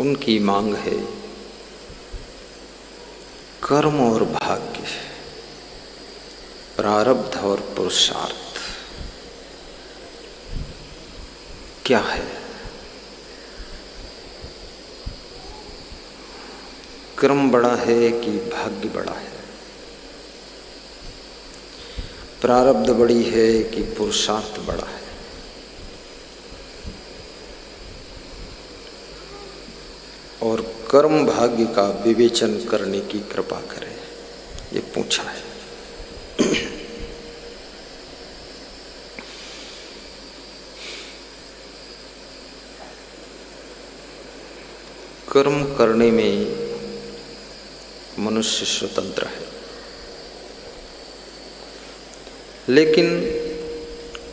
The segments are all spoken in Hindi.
उनकी मांग है कर्म और भाग्य, प्रारब्ध और पुरुषार्थ क्या है। कर्म बड़ा है कि भाग्य बड़ा है, प्रारब्ध बड़ी है कि पुरुषार्थ बड़ा है। और कर्म भाग्य का विवेचन करने की कृपा करें, ये पूछा है। कर्म करने में मनुष्य स्वतंत्र है, लेकिन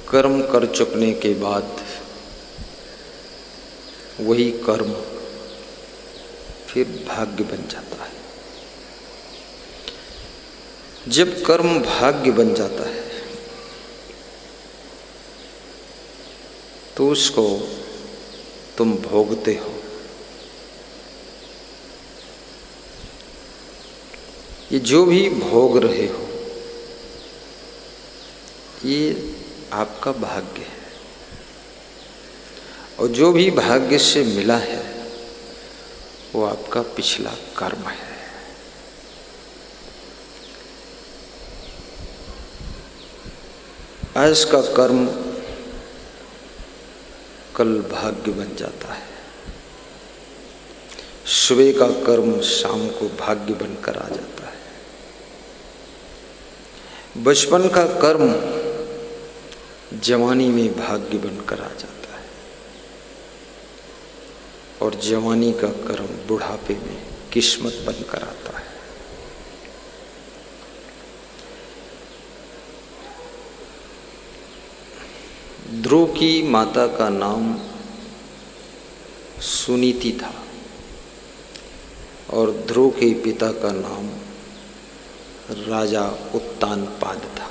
कर्म कर चुकने के बाद वही कर्म फिर भाग्य बन जाता है। जब कर्म भाग्य बन जाता है तो उसको तुम भोगते हो। ये जो भी भोग रहे हो ये आपका भाग्य है, और जो भी भाग्य से मिला है वो आपका पिछला कर्म है। आज का कर्म कल भाग्य बन जाता है, सुबह का कर्म शाम को भाग्य बनकर आ जाता है। बचपन का कर्म जवानी में भाग्य बनकर आ जाता है, और जवानी का कर्म बुढ़ापे में किस्मत बनकर आता है। ध्रुव की माता का नाम सुनीति था, और ध्रुव के पिता का नाम राजा उत्तानपाद था।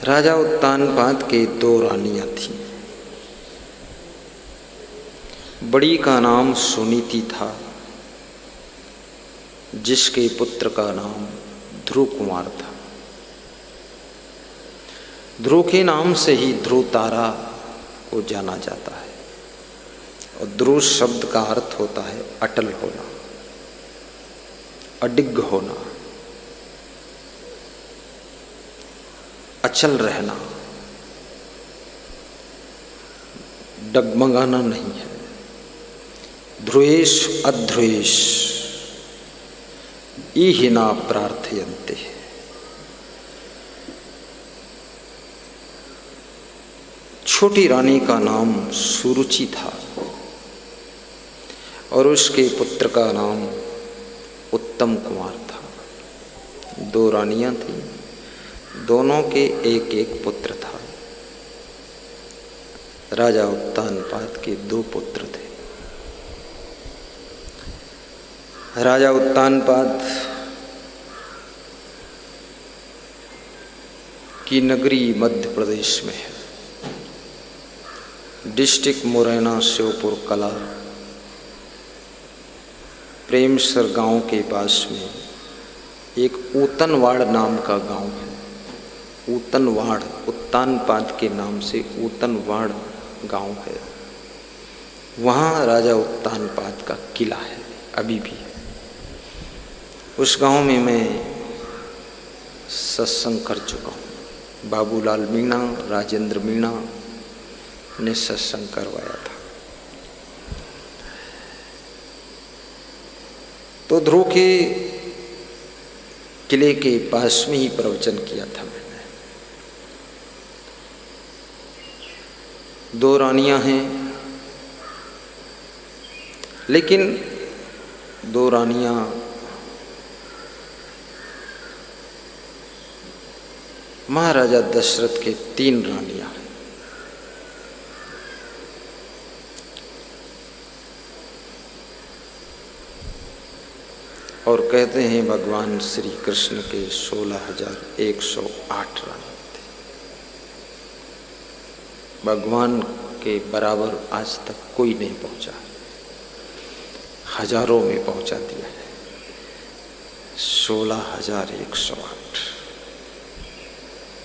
राजा उत्तानपाद के 2 रानियां थीं। बड़ी का नाम सुनीति था, जिसके पुत्र का नाम ध्रुव कुमार था। ध्रुव के नाम से ही ध्रुव तारा को जाना जाता है, और ध्रुव शब्द का अर्थ होता है अटल होना, अडिग होना, अचल रहना, डगमगाना नहीं है। ध्रुवेश अध्रुवेश इहिना प्रार्थयन्ते। छोटी रानी का नाम सुरुचि था, और उसके पुत्र का नाम उत्तम कुमार था। 2 रानियां थीं, दोनों के एक एक पुत्र था। राजा उत्तानपाद के 2 पुत्र थे। राजा उत्तानपाद की नगरी मध्य प्रदेश में है। डिस्ट्रिक्ट मुरैना, श्योपुर कला, प्रेमसर गांव के पास में एक ऊतनवाड़ नाम का गांव है। ऊतनवाड़, उत्तानपाद के नाम से ऊतनवाड़ गांव है। वहाँ राजा उत्तानपाद का किला है, अभी भी है। उस गांव में मैं सत्संग कर चुका हूँ। बाबूलाल मीणा, राजेंद्र मीणा ने सत्संग करवाया था। तो ध्रुव के किले के पास में ही प्रवचन किया था मैंने। 2 रानियां हैं, लेकिन 2 रानियां महाराजा दशरथ के 3 रानियां हैं। और कहते हैं भगवान श्री कृष्ण के 16,108 रानी थे। भगवान के बराबर आज तक कोई नहीं पहुंचा, हजारों में पहुंचा दिया है। 16,108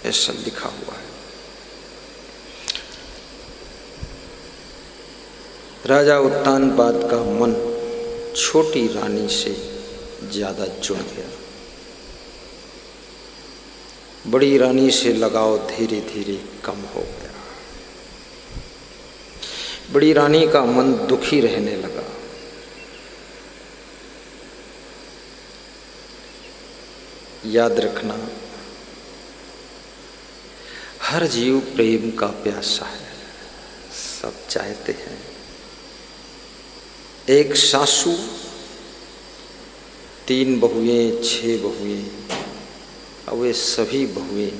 ऐसा लिखा हुआ है। राजा उत्तानपाद का मन छोटी रानी से ज्यादा जुड़ गया। बड़ी रानी से लगाव धीरे धीरे कम हो गया। बड़ी रानी का मन दुखी रहने लगा। याद रखना, हर जीव प्रेम का प्यासा है, सब चाहते हैं। एक सासू, 3 बहुएं, 6 बहुएं, और वे सभी बहुएं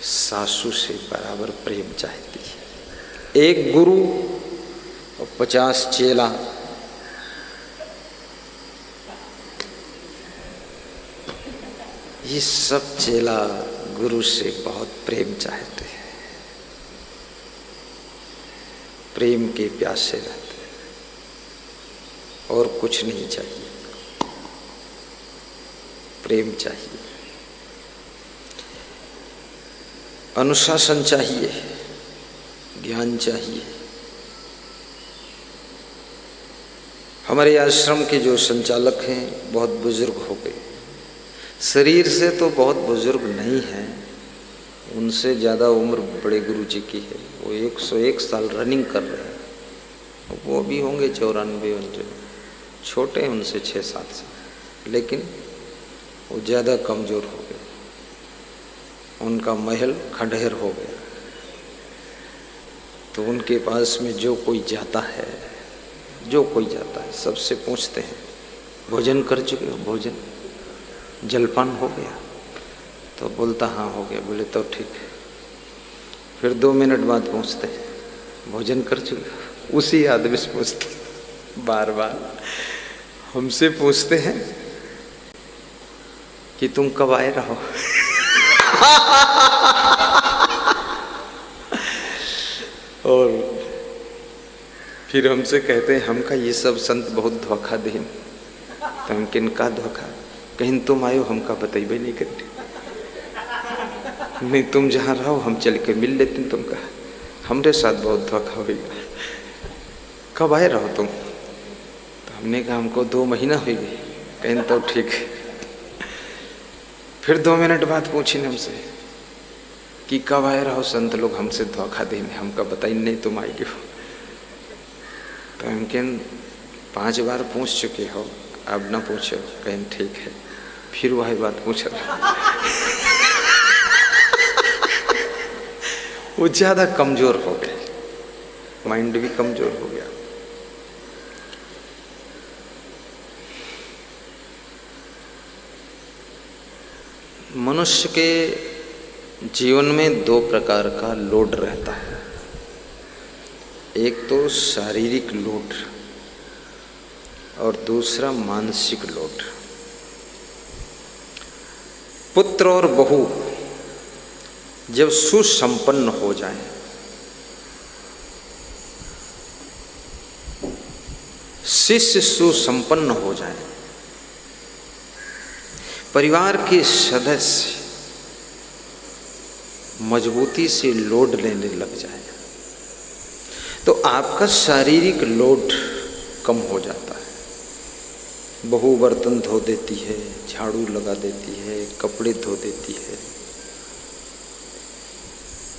सासू से बराबर प्रेम चाहती है। एक गुरु और 50 चेला, ये सब चेला गुरु से बहुत प्रेम चाहते हैं, प्रेम के प्यासे रहते हैं, और कुछ नहीं चाहिए, प्रेम चाहिए। अनुशासन चाहिए, ज्ञान चाहिए। हमारे आश्रम के जो संचालक हैं बहुत बुजुर्ग हो गए, शरीर से तो बहुत बुजुर्ग नहीं हैं, उनसे ज़्यादा उम्र बड़े गुरु जी की है। वो 101 साल रनिंग कर रहे हैं। वो भी होंगे 94-95, छोटे हैं उनसे 6-7 साल, लेकिन वो ज़्यादा कमज़ोर हो गए। उनका महल खंडहर हो गया। तो उनके पास में जो कोई जाता है, सबसे पूछते हैं, भोजन कर चुके हो? भोजन जलपान हो गया? तो बोलता हाँ हो गया। बोले तो ठीक है। फिर 2 मिनट बाद पूछते हैं, भोजन कर चुके हो? उसी आदमी से पूछते, बार बार हमसे पूछते हैं कि तुम कब आए रहो। और फिर हमसे कहते हैं, हमका ये सब संत बहुत धोखा दें। तो हम किनका धोखा? कहीं तुम आयो हमका बतेबे नहीं करते, नहीं तुम जहाँ रहो हम चल के मिल लेते तुमका। हमरे साथ बहुत धोखा होगा। कब आए रहो तुम? तो हमने कहा हमको 2 महीना हो गए। कहीं तो ठीक है। फिर 2 मिनट बाद पूछिन हमसे कि कब आए रहो? संत लोग हमसे धोखा देने, हमका बताई नहीं तुम आई हो। तो हम कहें 5 बार पूछ चुके हो, अब ना पूछो। कहें ठीक है। फिर वही बात पूछ रहा। वो ज़्यादा कमज़ोर हो गए, माइंड भी कमज़ोर हो गया। मनुष्य के जीवन में 2 प्रकार का लोड रहता है। एक तो शारीरिक लोड और दूसरा मानसिक लोड। पुत्र और बहू जब सुसंपन्न हो जाए, शिष्य सुसंपन्न हो जाए, परिवार के सदस्य मजबूती से लोड लेने लग जाए, तो आपका शारीरिक लोड कम हो जाता है। बहू बर्तन धो देती है, झाड़ू लगा देती है, कपड़े धो देती है,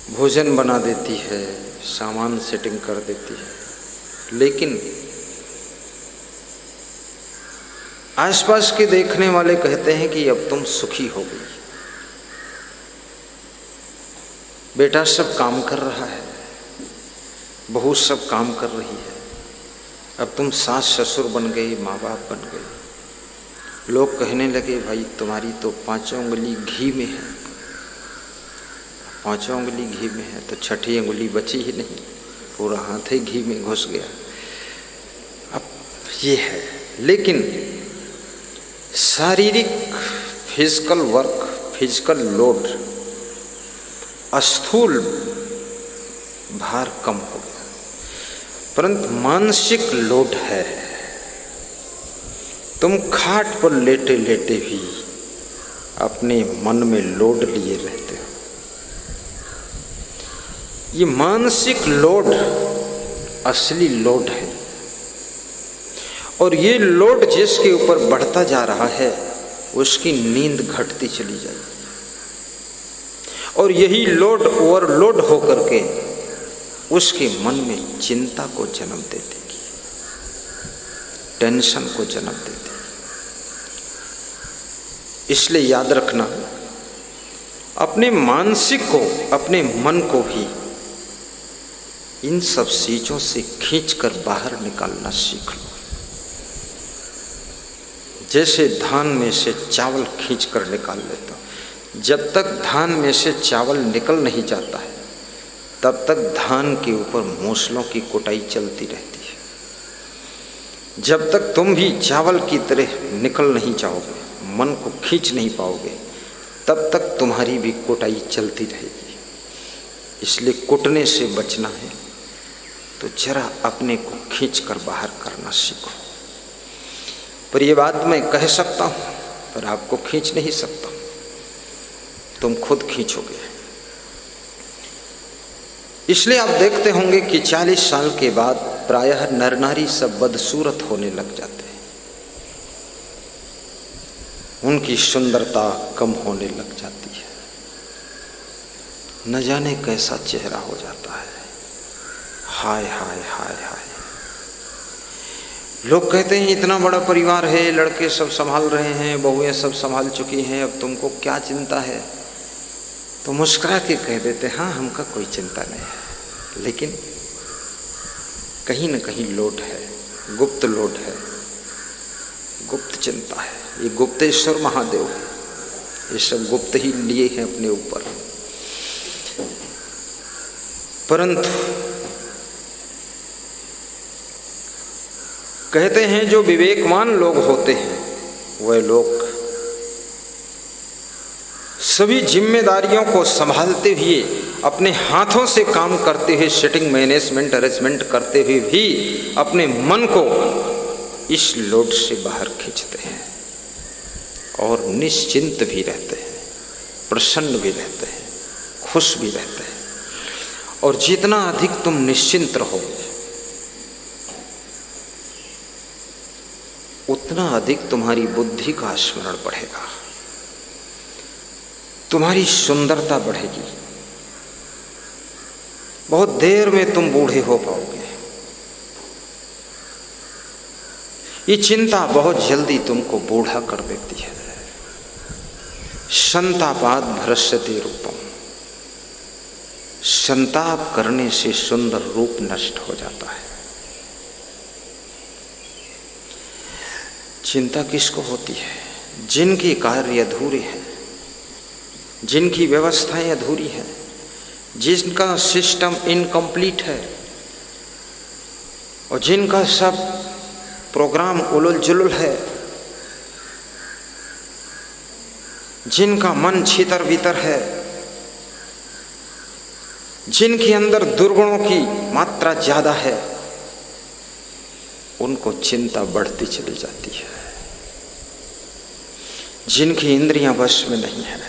भोजन बना देती है, सामान सेटिंग कर देती है, लेकिन आसपास के देखने वाले कहते हैं कि अब तुम सुखी हो गई, बेटा सब काम कर रहा है, बहू सब काम कर रही है, अब तुम सास ससुर बन गए, माँ बाप बन गए। लोग कहने लगे भाई तुम्हारी तो 5 उंगली घी में है, 5 उंगली घी में है तो 6ठी उंगली बची ही नहीं, पूरा हाथ ही घी में घुस गया। अब ये है, लेकिन शारीरिक फिजिकल वर्क, फिजिकल लोड स्थूल भार कम हो गया, परंतु मानसिक लोड है। तुम खाट पर लेटे लेटे भी अपने मन में लोड लिए रहते हो। ये मानसिक लोड असली लोड है, और ये लोड जिसके ऊपर बढ़ता जा रहा है उसकी नींद घटती चली जाएगी, और यही लोड ओवरलोड होकर के उसके मन में चिंता को जन्म दे देगी, टेंशन को जन्म दे देगी। इसलिए याद रखना, अपने मानसिक को, अपने मन को भी इन सब चीजों से खींचकर बाहर निकालना सीख लो। जैसे धान में से चावल खींचकर निकाल लेता, जब तक धान में से चावल निकल नहीं जाता है तब तक धान के ऊपर मूसलों की कुटाई चलती रहती है। जब तक तुम भी चावल की तरह निकल नहीं जाओगे, मन को खींच नहीं पाओगे, तब तक तुम्हारी भी कुटाई चलती रहेगी। इसलिए कुटने से बचना है तो जरा अपने को खींचकर बाहर करना सीखो। पर ये बात मैं कह सकता हूँ, पर आपको खींच नहीं सकता, तुम खुद खींचोगे। इसलिए आप देखते होंगे कि 40 साल के बाद प्रायः नर नारी सब बदसूरत होने लग जाते हैं, उनकी सुंदरता कम होने लग जाती है, न जाने कैसा चेहरा हो जाता है। हाय हाय हाय हाय। लोग कहते हैं इतना बड़ा परिवार है, लड़के सब संभाल रहे हैं, बहुएं सब संभाल चुकी हैं, अब तुमको क्या चिंता है? तो मुस्कुरा के कह देते हाँ हमका कोई चिंता नहीं है, लेकिन कहीं न कहीं लोड है, गुप्त लोड है, गुप्त चिंता है। ये गुप्तेश्वर महादेव है, ये सब गुप्त ही लिए हैं अपने ऊपर। परंतु कहते हैं जो विवेकवान लोग होते हैं वह लोग सभी जिम्मेदारियों को संभालते हुए, अपने हाथों से काम करते हुए, सेटिंग मैनेजमेंट अरेंजमेंट करते हुए भी अपने मन को इस लोड से बाहर खींचते हैं और निश्चिंत भी रहते हैं, प्रसन्न भी रहते हैं, खुश भी रहते हैं। और जितना अधिक तुम निश्चिंत रहोगे उतना अधिक तुम्हारी बुद्धि का स्मरण बढ़ेगा, तुम्हारी सुंदरता बढ़ेगी, बहुत देर में तुम बूढ़े हो पाओगे। ये चिंता बहुत जल्दी तुमको बूढ़ा कर देती है। संतापाद भ्रश्यते रूपम, संताप करने से सुंदर रूप नष्ट हो जाता है। चिंता किसको होती है? जिनके कार्य अधूरे हैं, जिनकी व्यवस्थाएं अधूरी हैं, जिनका सिस्टम इनकम्प्लीट है और जिनका सब प्रोग्राम उलझ जुलझुल है, जिनका मन छितर बितर है, जिनके अंदर दुर्गुणों की मात्रा ज्यादा है, उनको चिंता बढ़ती चली जाती है। जिनकी इंद्रियां वश में नहीं है,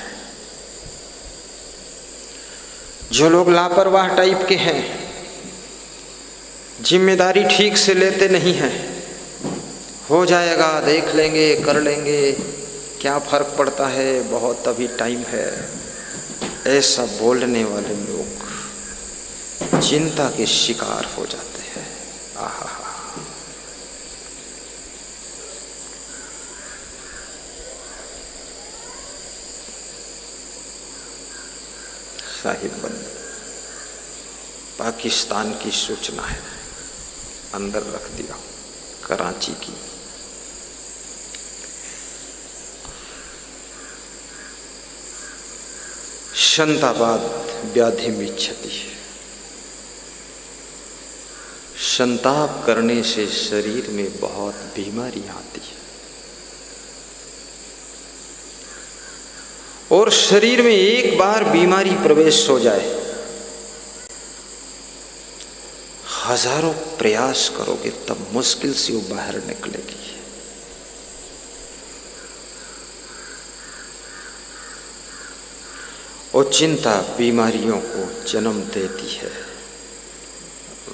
जो लोग लापरवाह टाइप के हैं, जिम्मेदारी ठीक से लेते नहीं हैं, हो जाएगा, देख लेंगे, कर लेंगे, क्या फर्क पड़ता है, बहुत अभी टाइम है, ऐसा बोलने वाले लोग चिंता के शिकार हो जाते हैं। आहा, साहिब बंद, पाकिस्तान की सूचना है, अंदर रख दिया, कराची की। संतापाद व्याधि मिच्छति, संताप करने से शरीर में बहुत बीमारी आती है और शरीर में एक बार बीमारी प्रवेश हो जाए हजारों प्रयास करोगे तब मुश्किल से वो बाहर निकलेगी। और चिंता बीमारियों को जन्म देती है,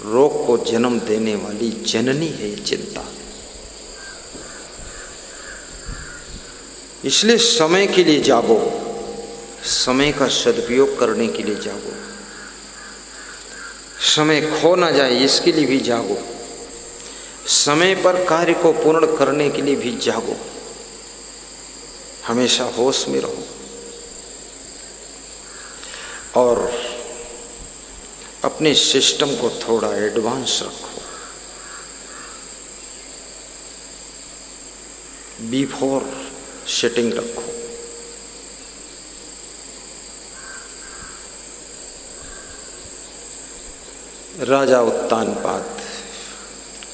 रोग को जन्म देने वाली जननी है ये चिंता। इसलिए समय के लिए जागो, समय का सदुपयोग करने के लिए जागो, समय खो ना जाए इसके लिए भी जागो, समय पर कार्य को पूर्ण करने के लिए भी जागो। हमेशा होश में रहो और अपने सिस्टम को थोड़ा एडवांस रखो। बिफोर सेटिंग रखो। राजा उत्तानपाद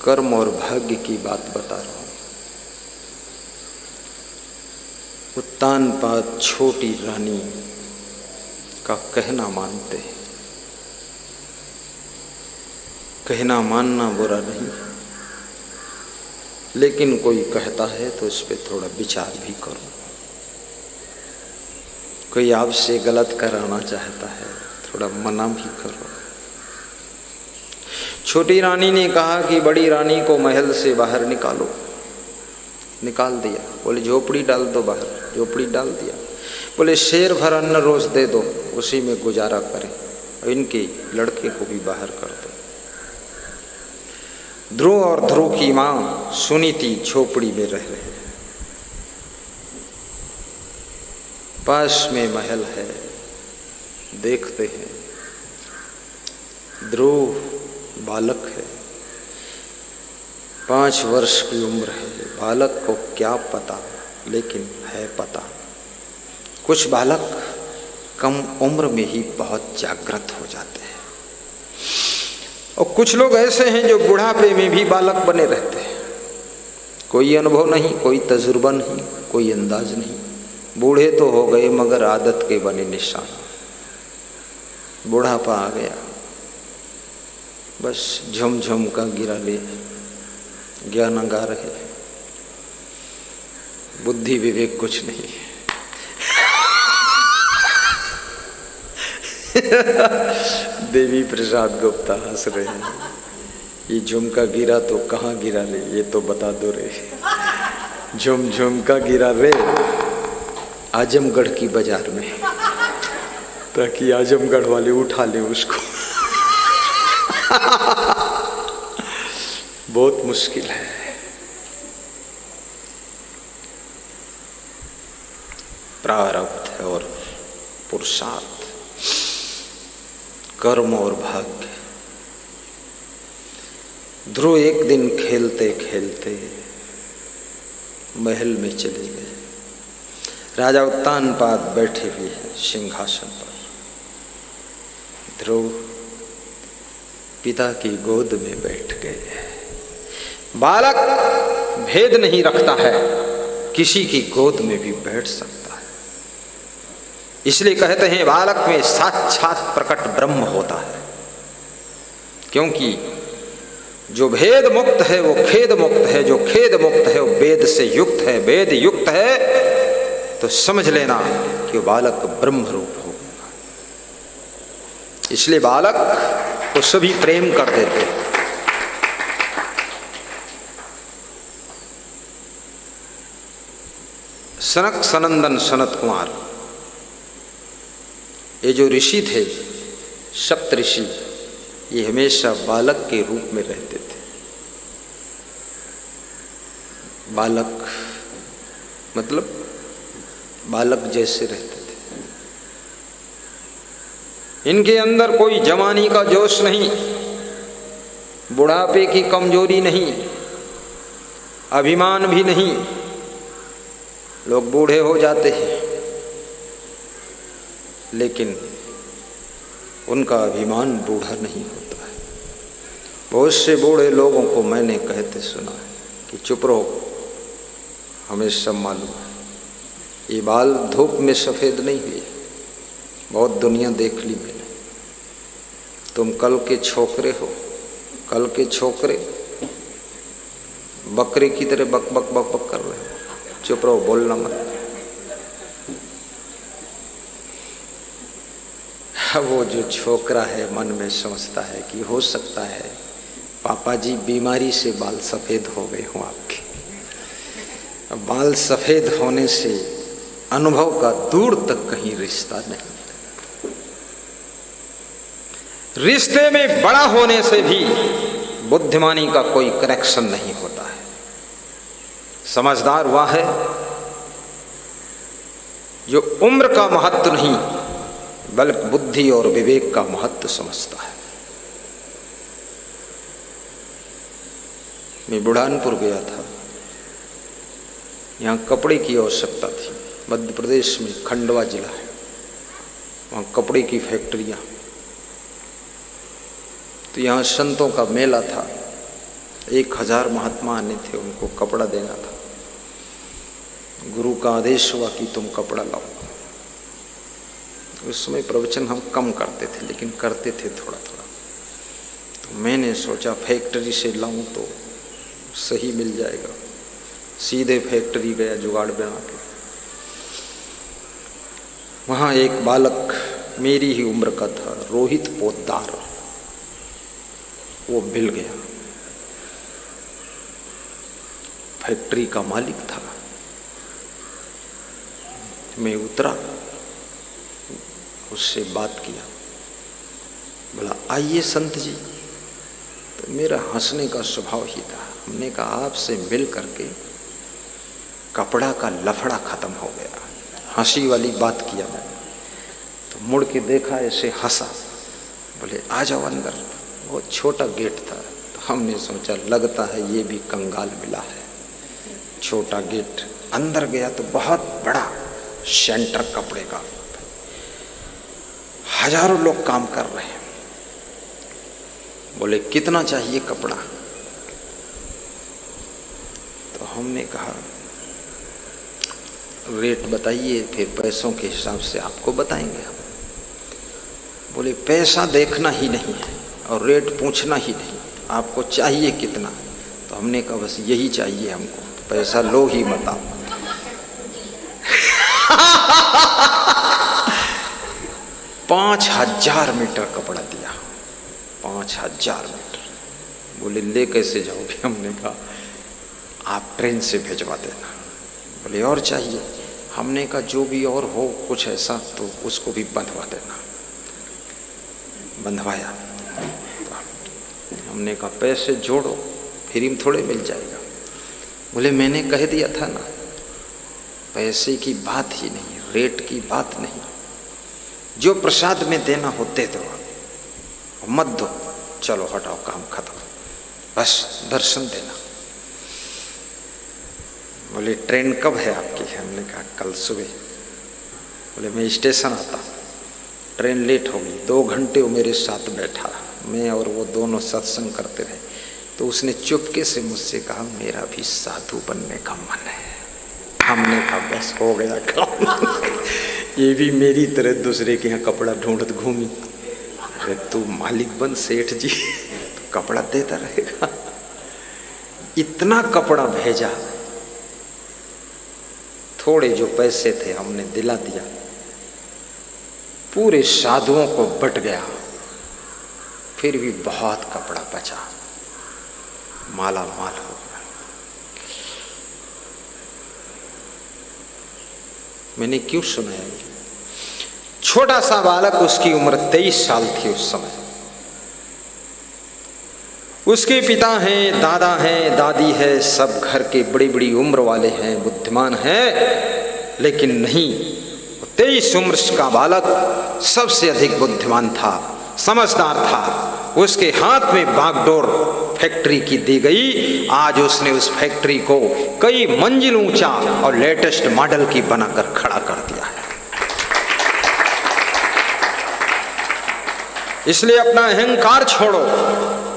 कर्म और भाग्य की बात बता रहा हूं। उत्तानपाद छोटी रानी का कहना मानते हैं। कहना मानना बुरा नहीं, लेकिन कोई कहता है तो उस पर थोड़ा विचार भी करो। कोई आपसे गलत कराना चाहता है, थोड़ा मना भी करो। छोटी रानी ने कहा कि बड़ी रानी को महल से बाहर निकालो। निकाल दिया। बोले झोपड़ी डाल दो बाहर। झोपड़ी डाल दिया। बोले शेर भर अन्न रोज दे दो, उसी में गुजारा करें, और इनके लड़के को भी बाहर कर दो। ध्रुव और ध्रुव की मां सुनीति झोपड़ी में रह रहे हैं। पास में महल है, देखते हैं। ध्रुव बालक है, 5 वर्ष की उम्र है। बालक को क्या पता, लेकिन है पता। कुछ बालक कम उम्र में ही बहुत जागृत हो जाते हैं, और कुछ लोग ऐसे हैं जो बुढ़ापे में भी बालक बने रहते हैं। कोई अनुभव नहीं, कोई तजुर्बा नहीं, कोई अंदाज नहीं। बूढ़े तो हो गए मगर आदत के बने निशान। बुढ़ापा आ गया, बस झुमझुम का गिरा ले, ज्ञान गा रहे, बुद्धि विवेक कुछ नहीं। देवी प्रसाद गुप्ता हंस रहे हैं। ये झुमका गिरा तो कहाँ गिरा रे, ये तो बता दो रे। झुमझुमका गिरा रे आजमगढ़ की बाजार में, ताकि आजमगढ़ वाले उठा ले उसको। बहुत मुश्किल है। प्रारब्ध और पुरुषार्थ, कर्म और भाग्य। ध्रुव एक दिन खेलते खेलते महल में चले गए। राजा उत्तानपाद बैठे हुए हैं सिंहासन पर। ध्रुव पिता की गोद में बैठ गए। बालक भेद नहीं रखता है, किसी की गोद में भी बैठ सकता है। इसलिए कहते हैं बालक में साक्षात प्रकट ब्रह्म होता है, क्योंकि जो भेद मुक्त है वो खेद मुक्त है, जो खेद मुक्त है वो वेद से युक्त है, वेद युक्त है तो समझ लेना कि वो बालक ब्रह्म रूप हो। इसलिए बालक को सभी प्रेम कर देते हैं। सनक सनंदन सनत कुमार, ये जो ऋषि थे, सप्त ऋषि, ये हमेशा बालक के रूप में रहते थे। बालक मतलब बालक जैसे रहते थे। इनके अंदर कोई जवानी का जोश नहीं, बुढ़ापे की कमजोरी नहीं, अभिमान भी नहीं। लोग बूढ़े हो जाते हैं लेकिन उनका अभिमान बूढ़ा नहीं होता है। बहुत से बूढ़े लोगों को मैंने कहते सुना है कि चुप रहो, हमें सब मालूम है, ये बाल धूप में सफ़ेद नहीं हुए, बहुत दुनिया देख ली मैंने, तुम कल के छोकरे हो, कल के छोकरे बकरे की तरह बक बक बक बक कर रहे हैं, चुप रहो, बोलना मत। वो जो छोकरा है मन में सोचता है कि हो सकता है पापा जी बीमारी से बाल सफेद हो गए हों आपके। बाल सफेद होने से अनुभव का दूर तक कहीं रिश्ता नहीं। रिश्ते में बड़ा होने से भी बुद्धिमानी का कोई कनेक्शन नहीं होता है। समझदार वह है जो उम्र का महत्व नहीं बल्कि बुद्धि और विवेक का महत्व समझता है। मैं बुढ़ानपुर गया था, यहाँ कपड़े की आवश्यकता थी। मध्य प्रदेश में खंडवा जिला है, वहाँ कपड़े की फैक्ट्रियाँ। तो यहाँ संतों का मेला था, 1000 महात्मा आने थे, उनको कपड़ा देना था। गुरु का आदेश हुआ कि तुम कपड़ा लाओ। उस समय प्रवचन हम कम करते थे, लेकिन करते थे थोड़ा थोड़ा। तो मैंने सोचा फैक्ट्री से लाऊं तो सही मिल जाएगा। सीधे फैक्ट्री गया जुगाड़ बना के। वहाँ एक बालक मेरी ही उम्र का था, रोहित पोद्दार, वो मिल गया। फैक्ट्री का मालिक था। मैं उतरा, उससे बात किया, बोला आइए संत जी। तो मेरा हंसने का स्वभाव ही था। हमने कहा आपसे मिल करके कपड़ा का लफड़ा खत्म हो गया। हंसी वाली बात किया मैंने। तो मुड़ के देखा, ऐसे हंसा, बोले आ जाओ अंदर। वो छोटा गेट था, तो हमने सोचा लगता है ये भी कंगाल मिला है। छोटा गेट, अंदर गया तो बहुत बड़ा सेंटर कपड़े का, हजारों लोग काम कर रहे हैं। बोले कितना चाहिए कपड़ा? तो हमने कहा रेट बताइए, फिर पैसों के हिसाब से आपको बताएंगे हम। बोले पैसा देखना ही नहीं है और रेट पूछना ही नहीं, आपको चाहिए कितना? तो हमने कहा बस यही चाहिए हमको, पैसा लो ही मत आप। 5000 मीटर कपड़ा दिया, 5000 मीटर। बोले ले कैसे जाओगे? हमने कहा आप ट्रेन से भिजवा देना। बोले और चाहिए? हमने कहा जो भी और हो कुछ ऐसा तो उसको भी बंधवा देना। बंधवाया। तो हमने कहा पैसे जोड़ो, फ्री में थोड़े मिल जाएगा। बोले मैंने कह दिया था ना, पैसे की बात ही नहीं, रेट की बात नहीं, जो प्रसाद में देना हो दे दो, मत दो, चलो हटाओ काम खत्म, बस दर्शन देना। बोले ट्रेन कब है आपकी? हमने कहा कल सुबह। बोले मैं स्टेशन आता, ट्रेन लेट हो गई। 2 घंटे वो मेरे साथ बैठा, मैं और वो दोनों सत्संग करते रहे। तो उसने चुपके से मुझसे कहा मेरा भी साधु बनने का मन है। हमने कहा बस हो गया काम। ये भी मेरी तरह दूसरे के यहाँ कपड़ा ढूंढत घूमी। अरे तू मालिक बन सेठ जी, तो कपड़ा देता रहेगा। इतना कपड़ा भेजा, थोड़े जो पैसे थे हमने दिला दिया, पूरे साधुओं को बट गया। फिर भी बहुत कपड़ा बचा, माला माल हो गया। मैंने क्यों सुनाया ये? छोटा सा बालक, उसकी उम्र 23 साल थी उस समय। उसके पिता हैं, दादा हैं, दादी है, सब घर के बड़ी बड़ी उम्र वाले हैं, बुद्धिमान हैं, लेकिन नहीं, 23 उम्र का बालक सबसे अधिक बुद्धिमान था, समझदार था। उसके हाथ में बागडोर फैक्ट्री की दी गई। आज उसने उस फैक्ट्री को कई मंजिल ऊंचा और लेटेस्ट मॉडल की बनाकर खड़ा कर दिया है। इसलिए अपना अहंकार छोड़ो,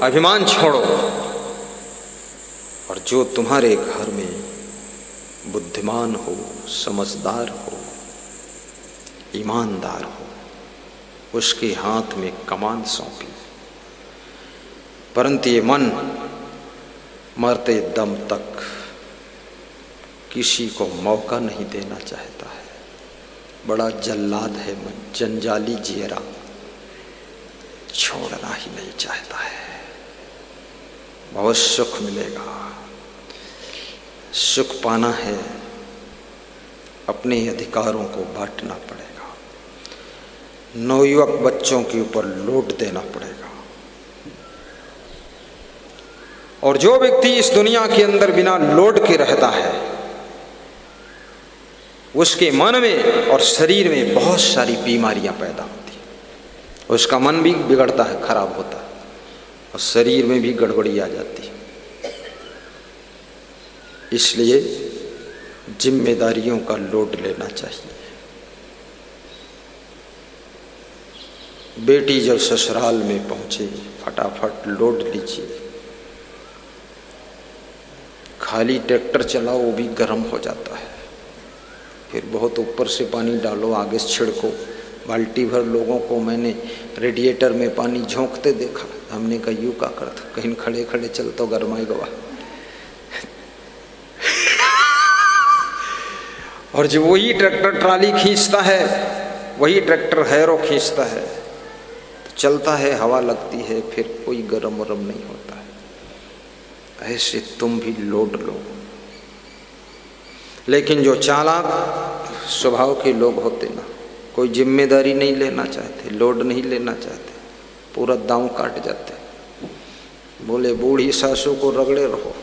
अभिमान छोड़ो, और जो तुम्हारे घर में बुद्धिमान हो, समझदार हो, ईमानदार हो, उसके हाथ में कमान सौंपी। परंतु ये मन मरते दम तक किसी को मौका नहीं देना चाहता है। बड़ा जल्लाद है मन, जंजाली जियरा, छोड़ना ही नहीं चाहता है। बहुत सुख मिलेगा, सुख पाना है, अपने अधिकारों को बांटना पड़ेगा, नवयुवक बच्चों के ऊपर लोड देना पड़ेगा। और जो व्यक्ति इस दुनिया के अंदर बिना लोड के रहता है, उसके मन में और शरीर में बहुत सारी बीमारियां पैदा होती हैं। उसका मन भी बिगड़ता है, खराब होता है, और शरीर में भी गड़बड़ी आ जाती है। इसलिए जिम्मेदारियों का लोड लेना चाहिए। बेटी जब ससुराल में पहुंचे, फटाफट लोड लीजिए। खाली ट्रैक्टर चलाओ, वो भी गर्म हो जाता है। फिर बहुत ऊपर से पानी डालो, आगे से छिड़को। बाल्टी भर लोगों को मैंने रेडिएटर में पानी झोंकते देखा। हमने कहा यूँ का करता, कहीं खड़े खड़े चल तो गरमाई गवा। और जब वही ट्रैक्टर ट्राली खींचता है, वही ट्रैक्टर हैरो खींचता है, तो चलता है, हवा लगती है, फिर कोई गरम वरम नहीं होता है। ऐसे तुम भी लोड लो। लेकिन जो चालाक स्वभाव के लोग होते ना, कोई जिम्मेदारी नहीं लेना चाहते, लोड नहीं लेना चाहते, पूरा दांव काट जाते। बोले बूढ़ी सासू को रगड़े रहो,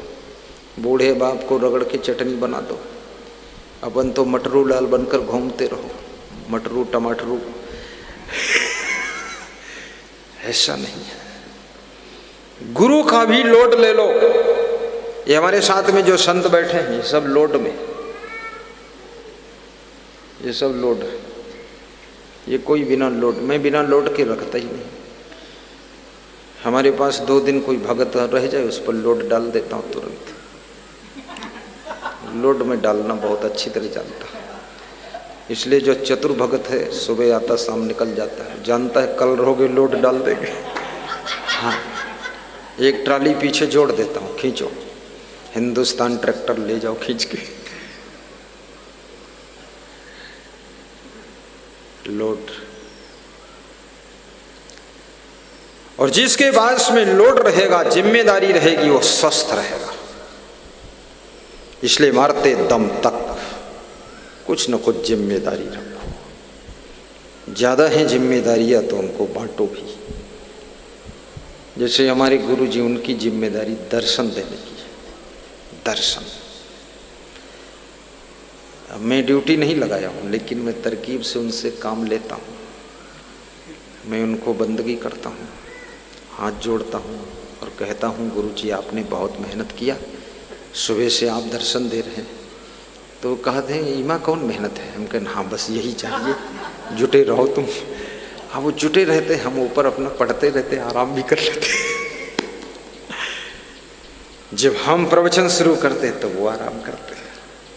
बूढ़े बाप को रगड़ के चटनी बना दो, अपन तो मटरू लाल बनकर घूमते रहो, मटरू टमाटरू। ऐसा नहीं है। गुरु का भी लोड ले लो। ये हमारे साथ में जो संत बैठे हैं, ये सब लोड में, ये सब लोड है। ये कोई बिना लोड, मैं बिना लोड के रखता ही नहीं। हमारे पास 2 दिन कोई भगत रह जाए, उस पर लोड डाल देता हूँ तुरंत। लोड में डालना बहुत अच्छी तरह जानता है। इसलिए जो चतुर भगत है, सुबह आता शाम निकल जाता है, जानता है कल रहोगे लोड डाल देंगे। हाँ, एक ट्राली पीछे जोड़ देता हूँ, खींचो, हिंदुस्तान ट्रैक्टर ले जाओ खींच के। लोड। और जिसके पास में लोड रहेगा, जिम्मेदारी रहेगी, वो स्वस्थ रहेगा। इसलिए मारते दम तक कुछ न कुछ जिम्मेदारी रखो। ज्यादा है जिम्मेदारियां तो उनको बांटो भी। जैसे हमारे गुरु जी, उनकी जिम्मेदारी दर्शन देने की है। दर्शन, अब मैं ड्यूटी नहीं लगाया हूँ, लेकिन मैं तरकीब से उनसे काम लेता हूँ। मैं उनको बंदगी करता हूँ, हाथ जोड़ता हूँ और कहता हूँ गुरु जी आपने बहुत मेहनत किया, सुबह से आप दर्शन दे रहे हैं। तो कहते हैं ईमा कौन मेहनत है? हम कहते हाँ बस यही चाहिए, जुटे रहो तुम। हाँ, वो जुटे रहते, हम ऊपर अपना पढ़ते रहते, आराम भी कर लेते। जब हम प्रवचन शुरू करते तो वो आराम करते हैं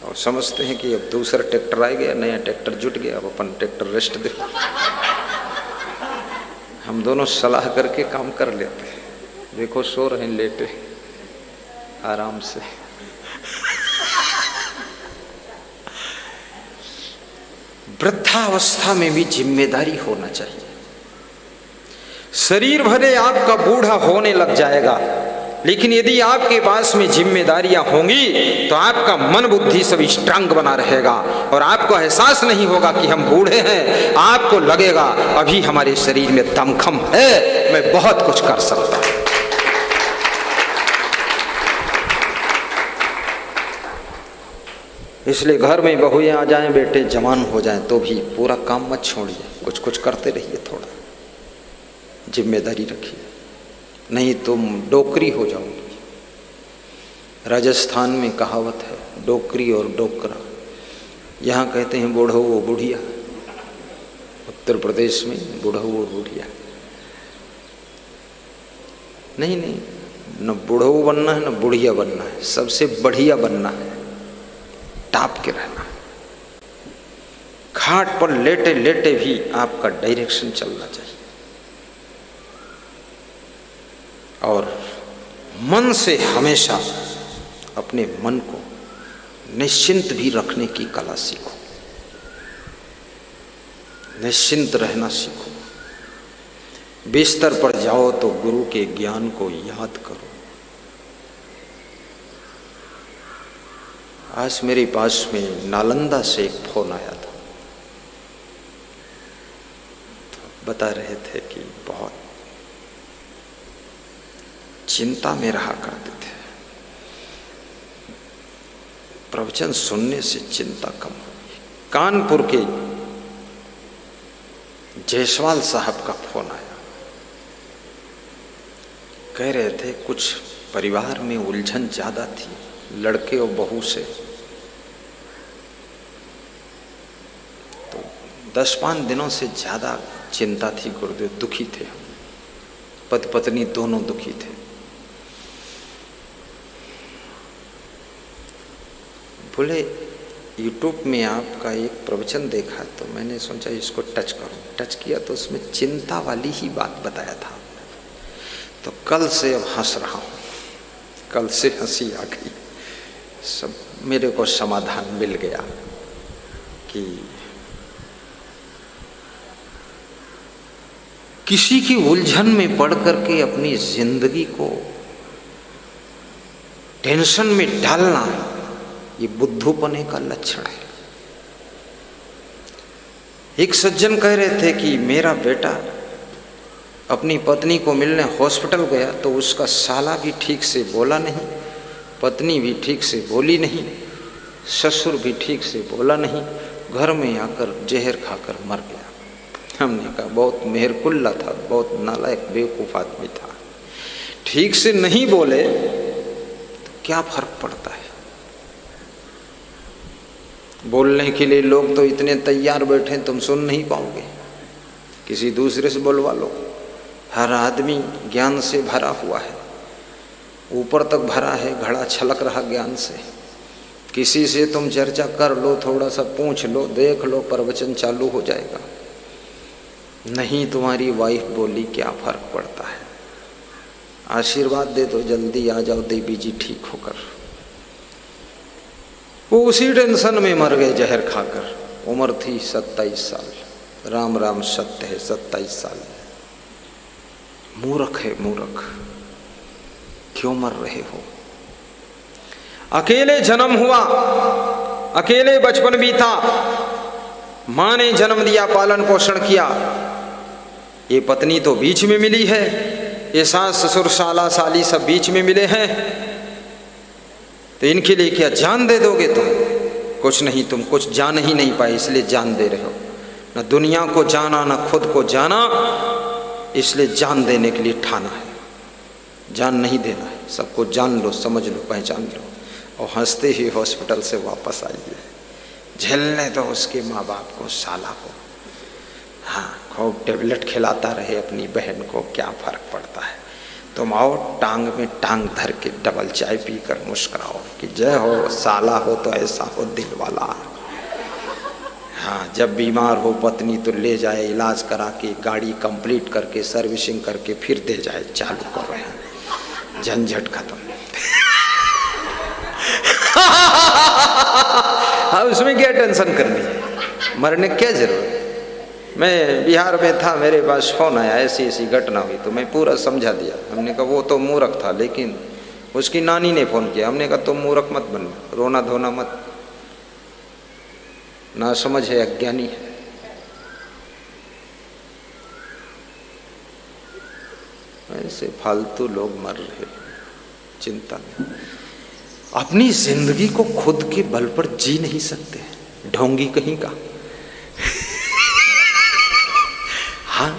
और समझते हैं कि अब दूसरा ट्रैक्टर आ गया, नया ट्रैक्टर जुट गया, अब अपन ट्रैक्टर रेस्ट दे। हम दोनों सलाह करके काम कर लेते हैं। देखो सो रहे हैं लेटे आराम से। वृद्धावस्था में भी जिम्मेदारी होना चाहिए। शरीर भले आपका बूढ़ा होने लग जाएगा, लेकिन यदि आपके पास में जिम्मेदारियां होंगी तो आपका मन बुद्धि सब स्ट्रांग बना रहेगा और आपको एहसास नहीं होगा कि हम बूढ़े हैं। आपको लगेगा अभी हमारे शरीर में दमखम है, मैं बहुत कुछ कर सकता हूं। इसलिए घर में बहुएं आ जाएं, बेटे जवान हो जाएं, तो भी पूरा काम मत छोड़िए, कुछ कुछ करते रहिए, थोड़ा जिम्मेदारी रखिए, नहीं तुम डोकरी हो जाओगी। राजस्थान में कहावत है, डोकरी और डोकरा। यहाँ कहते हैं बूढ़ो वो बुढ़िया, उत्तर प्रदेश में बूढ़ो वो बुढ़िया। नहीं नहीं, न बूढ़ो बनना है न बुढ़िया बनना है, सबसे बढ़िया बनना है, टाप के रहना है। खाट पर लेटे लेटे भी आपका डायरेक्शन चलना चाहिए। और मन से हमेशा अपने मन को निश्चिंत भी रखने की कला सीखो, निश्चिंत रहना सीखो। बिस्तर पर जाओ तो गुरु के ज्ञान को याद करो। आज मेरे पास में नालंदा से एक फोन आया था, तो बता रहे थे कि बहुत चिंता में रहा करते थे, प्रवचन सुनने से चिंता कम हुई। कानपुर के जायसवाल साहब का फोन आया, कह रहे थे कुछ परिवार में उलझन ज्यादा थी, लड़के और बहू से। तो 10-5 दिनों से ज्यादा चिंता थी गुरुदेव, दुखी थे, पति पत्नी दोनों दुखी थे। बोले YouTube में आपका एक प्रवचन देखा तो मैंने सोचा इसको टच करूं। टच किया तो उसमें चिंता वाली ही बात बताया था, तो कल से अब हंस रहा हूं, कल से हंसी आ गई। सब मेरे को समाधान मिल गया कि किसी की उलझन में पड़ करके अपनी जिंदगी को टेंशन में डालना, ये बुद्धूपने का लक्षण है। एक सज्जन कह रहे थे कि मेरा बेटा अपनी पत्नी को मिलने हॉस्पिटल गया तो उसका साला भी ठीक से बोला नहीं, पत्नी भी ठीक से बोली नहीं, ससुर भी ठीक से बोला नहीं, घर में आकर जहर खाकर मर गया। हमने कहा बहुत मेहरकुल्ला था, बहुत नालायक बेवकूफ आदमी था। ठीक से नहीं बोले तो क्या फर्क पड़ता है? बोलने के लिए लोग तो इतने तैयार बैठे, तुम सुन नहीं पाओगे, किसी दूसरे से बोलवा लो। हर आदमी ज्ञान से भरा हुआ है, ऊपर तक भरा है, घड़ा छलक रहा ज्ञान से। किसी से तुम चर्चा कर लो, थोड़ा सा पूछ लो, देख लो, प्रवचन चालू हो जाएगा। नहीं तुम्हारी वाइफ बोली, क्या फर्क पड़ता है? आशीर्वाद दे दो, जल्दी आ जाओ देवी जी ठीक होकर। वो उसी टेंशन में मर गए जहर खाकर। उम्र थी 27 साल। राम राम सत्य है, 27 साल। मूर्ख है मूर्ख, क्यों मर रहे हो? अकेले जन्म हुआ, अकेले बचपन बीता, मां ने जन्म दिया, पालन पोषण किया। ये पत्नी तो बीच में मिली है, ये सास ससुर साला साली सब बीच में मिले हैं, तो इनके लिए क्या जान दे दोगे तुम? कुछ नहीं, तुम कुछ जान ही नहीं पाए इसलिए जान दे रहे हो। न दुनिया को जाना, न खुद को जाना, इसलिए जान देने के लिए ठाना है। जान नहीं देना है, सबको जान लो, समझ लो, पहचान लो, और हंसते ही हॉस्पिटल से वापस आइए। झेलने दो उसके माँ बाप को, साला को। हाँ, खूब टेबलेट खिलाता रहे अपनी बहन को, क्या फर्क पड़ता है? तुम आओ, टांग में टांग धर के डबल चाय पीकर मुस्कुराओ कि जय हो, साला हो तो ऐसा हो दिल वाला। हाँ, जब बीमार हो पत्नी तो ले जाए, इलाज करा के, गाड़ी कंप्लीट करके, सर्विसिंग करके फिर दे जाए, चालू करो, हैं झंझट खत्म। हाँ, उसमें क्या टेंशन करनी है, मरने क्या जरूरत? मैं बिहार में था, मेरे पास फोन आया, ऐसी ऐसी घटना हुई, तो मैं पूरा समझा दिया। हमने कहा वो तो मूर्ख था, लेकिन उसकी नानी ने फोन किया। हमने कहा तुम मूर्ख मत बनो, रोना धोना मत, ना समझ है, अज्ञानी है। ऐसे फालतू लोग मर रहे, चिंता नहीं। अपनी जिंदगी को खुद के बल पर जी नहीं सकते, ढोंगी कहीं का। हाँ,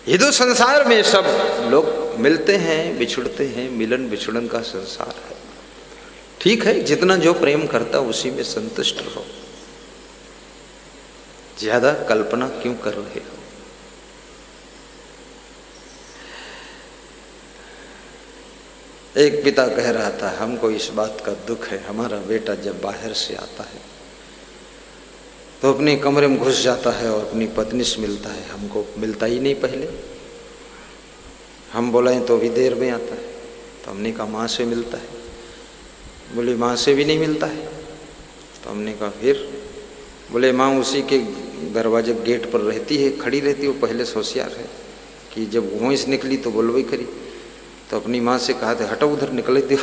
ये तो संसार में सब लोग मिलते हैं, बिछुड़ते हैं, मिलन बिछुड़न का संसार है। ठीक है, जितना जो प्रेम करता उसी में संतुष्ट रहो, ज्यादा कल्पना क्यों कर रहे हो? एक पिता कह रहा था, हमको इस बात का दुख है, हमारा बेटा जब बाहर से आता है तो अपने कमरे में घुस जाता है और अपनी पत्नी से मिलता है, हमको मिलता ही नहीं पहले। हम बुलाएं तो भी देर में आता है। तो हमने कहा माँ से मिलता है। बोले माँ से भी नहीं मिलता है। तो हमने कहा फिर? बोले माँ उसी के दरवाजे गेट पर रहती है, खड़ी रहती है, वो पहले से होशियार है कि जब भैंस निकली तो बोलवाई करी। तो अपनी माँ से कहा था हटो उधर निकले दो,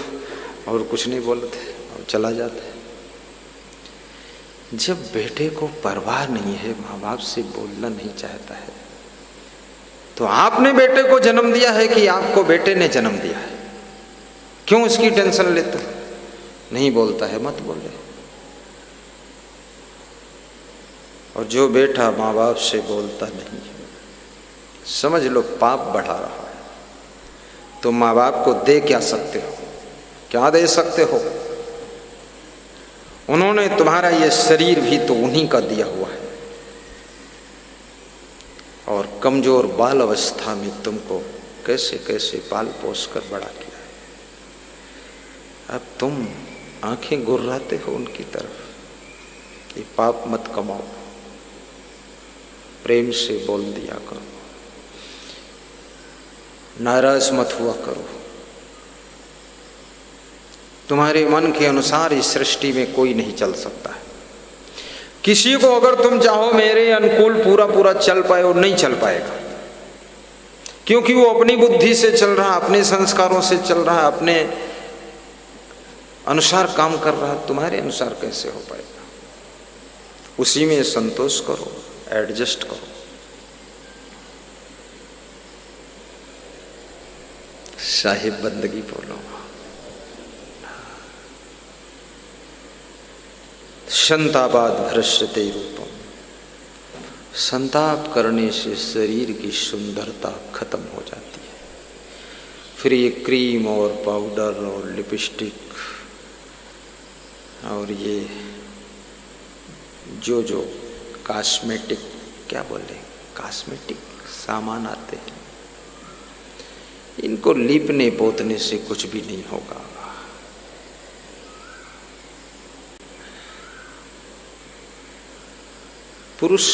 और कुछ नहीं बोलते और चला जाता है। जब बेटे को परवाह नहीं है, माँ बाप से बोलना नहीं चाहता है, तो आपने बेटे को जन्म दिया है कि आपको बेटे ने जन्म दिया है? क्यों उसकी टेंशन लेते? नहीं बोलता है मत बोले। और जो बेटा माँ बाप से बोलता नहीं है, समझ लो पाप बढ़ा रहा है। तो माँ बाप को दे क्या सकते हो? क्या दे सकते हो? उन्होंने तुम्हारा ये शरीर भी तो उन्हीं का दिया हुआ है, और कमजोर बाल अवस्था में तुमको कैसे कैसे पाल पोस कर बड़ा किया है। अब तुम आंखें गुर्राते हो उनकी तरफ। ये पाप मत कमाओ, प्रेम से बोल दिया करो, नाराज मत हुआ करो। तुम्हारे मन के अनुसार इस सृष्टि में कोई नहीं चल सकता है। किसी को अगर तुम चाहो मेरे अनुकूल पूरा पूरा चल पाए, और नहीं चल पाएगा, क्योंकि वो अपनी बुद्धि से चल रहा, अपने संस्कारों से चल रहा, अपने अनुसार काम कर रहा। तुम्हारे अनुसार कैसे हो पाएगा? उसी में संतोष करो, एडजस्ट करो। साहिब बंदगी बोलो। संतापाद भ्रष्यते रूपम। संताप करने से शरीर की सुंदरता खत्म हो जाती है। फिर ये क्रीम और पाउडर और लिपस्टिक और ये जो जो कॉस्मेटिक, क्या बोले, कॉस्मेटिक सामान आते हैं, इनको लीपने पोतने से कुछ भी नहीं होगा। पुरुष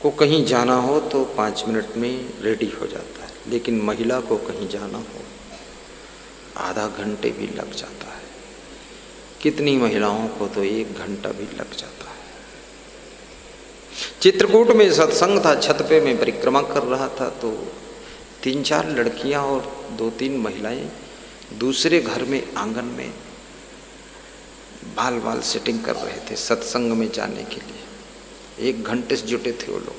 को कहीं जाना हो तो 5 मिनट में रेडी हो जाता है, लेकिन महिला को कहीं जाना हो आधा घंटे भी लग जाता है। कितनी महिलाओं को तो 1 घंटा भी लग जाता है। चित्रकूट में सत्संग था, छत पे मैं परिक्रमा कर रहा था, तो 3-4 लड़कियां और 2-3 महिलाएं दूसरे घर में आंगन में बाल बाल सेटिंग कर रहे थे सत्संग में जाने के लिए। 1 घंटे से जुटे थे वो लोग,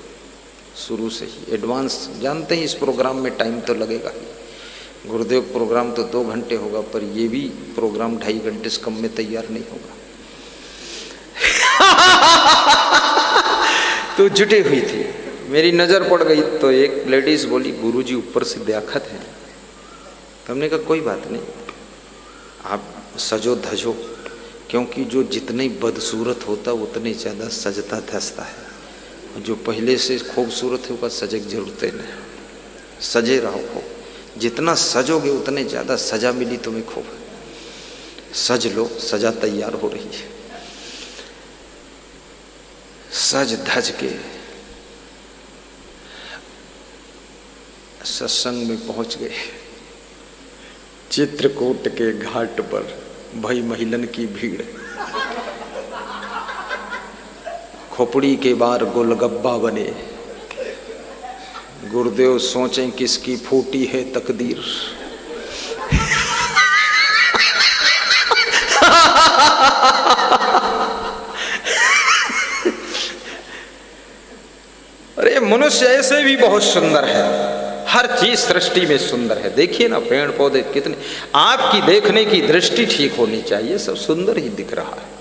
शुरू से ही एडवांस। जानते ही इस प्रोग्राम में टाइम तो लगेगा ही। गुरुदेव प्रोग्राम तो 2 घंटे होगा, पर ये भी प्रोग्राम 2.5 घंटे से कम में तैयार नहीं होगा। तो जुटे हुई थी। मेरी नज़र पड़ गई तो एक लेडीज बोली गुरुजी ऊपर से देखत है। तो हमने कहा कोई बात नहीं, आप सजो धजो, क्योंकि जो जितने बदसूरत होता उतने ज़्यादा सजता धसता है। जो पहले से खूबसूरत है उसका सजे की जरूरत नहीं। सजे रहो खूब, जितना सजोगे उतने ज़्यादा सजा मिली तुम्हें खूब। सज लो, सजा तैयार हो रही है। सज धज के सत्संग में पहुंच गए। चित्रकूट के घाट पर भई महिलन की भीड़। खोपड़ी के बार गोलगप्पा बने। गुरुदेव सोचें किसकी फूटी है तकदीर। अरे मनुष्य ऐसे भी बहुत सुंदर है, हर चीज सृष्टि में सुंदर है। देखिए ना पेड़ पौधे कितने, आपकी देखने की दृष्टि ठीक होनी चाहिए, सब सुंदर ही दिख रहा है।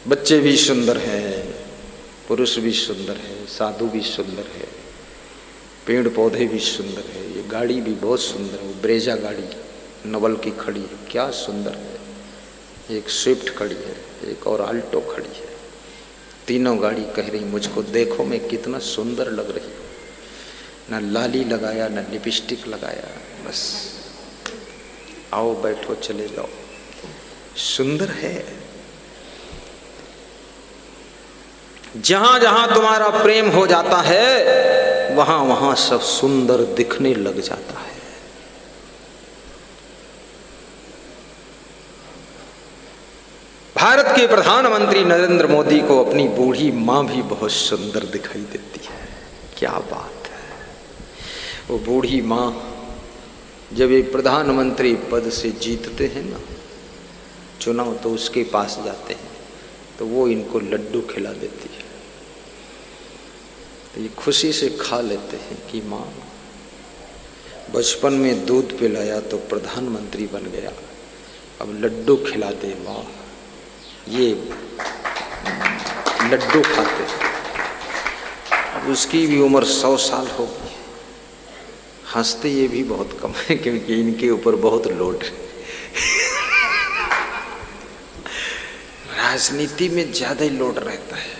बच्चे भी सुंदर हैं, पुरुष भी सुंदर है, साधु भी सुंदर है, पेड़ पौधे भी सुंदर है। ये गाड़ी भी बहुत सुंदर है, ब्रेजा गाड़ी नवल की खड़ी है, क्या सुंदर है। एक स्विफ्ट खड़ी है, एक और आल्टो खड़ी है। तीनों गाड़ी कह रही मुझको देखो मैं कितना सुंदर लग रही हूँ। ना लाली लगाया ना लिपस्टिक लगाया, बस आओ बैठो चले जाओ, सुंदर है। जहां जहां तुम्हारा प्रेम हो जाता है वहां वहां सब सुंदर दिखने लग जाता है। भारत के प्रधानमंत्री नरेंद्र मोदी को अपनी बूढ़ी माँ भी बहुत सुंदर दिखाई देती है। क्या बात है। वो बूढ़ी माँ जब ये प्रधानमंत्री पद से जीतते हैं ना चुनाव, तो उसके पास जाते हैं तो वो इनको लड्डू खिला देती है। तो ये खुशी से खा लेते हैं कि माँ बचपन में दूध पिलाया तो प्रधानमंत्री बन गया, अब लड्डू खिला दे माँ। ये लड्डू खाते। अब उसकी भी उम्र 100 साल हो गई। हंसते ये भी बहुत कम है क्योंकि इनके ऊपर बहुत लोड है। राजनीति में ज्यादा ही लोड रहता है।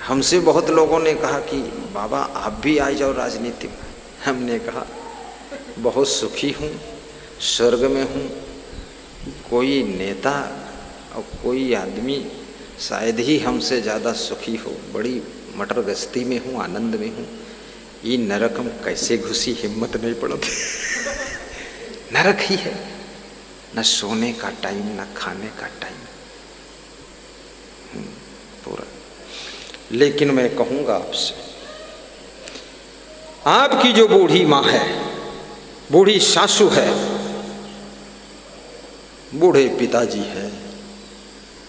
हमसे बहुत लोगों ने कहा कि बाबा आप भी आ जाओ राजनीति में। हमने कहा बहुत सुखी हूँ, स्वर्ग में हूँ। कोई नेता और कोई आदमी शायद ही हमसे ज़्यादा सुखी हो। बड़ी मटर गश्ती में हूँ, आनंद में हूँ। ये नरक हम कैसे घुसी, हिम्मत नहीं पड़ती। नरक ही है, न सोने का टाइम न खाने का टाइम पूरा। लेकिन मैं कहूँगा आपसे, आपकी जो बूढ़ी माँ है, बूढ़ी सासू है, बूढ़े पिताजी है,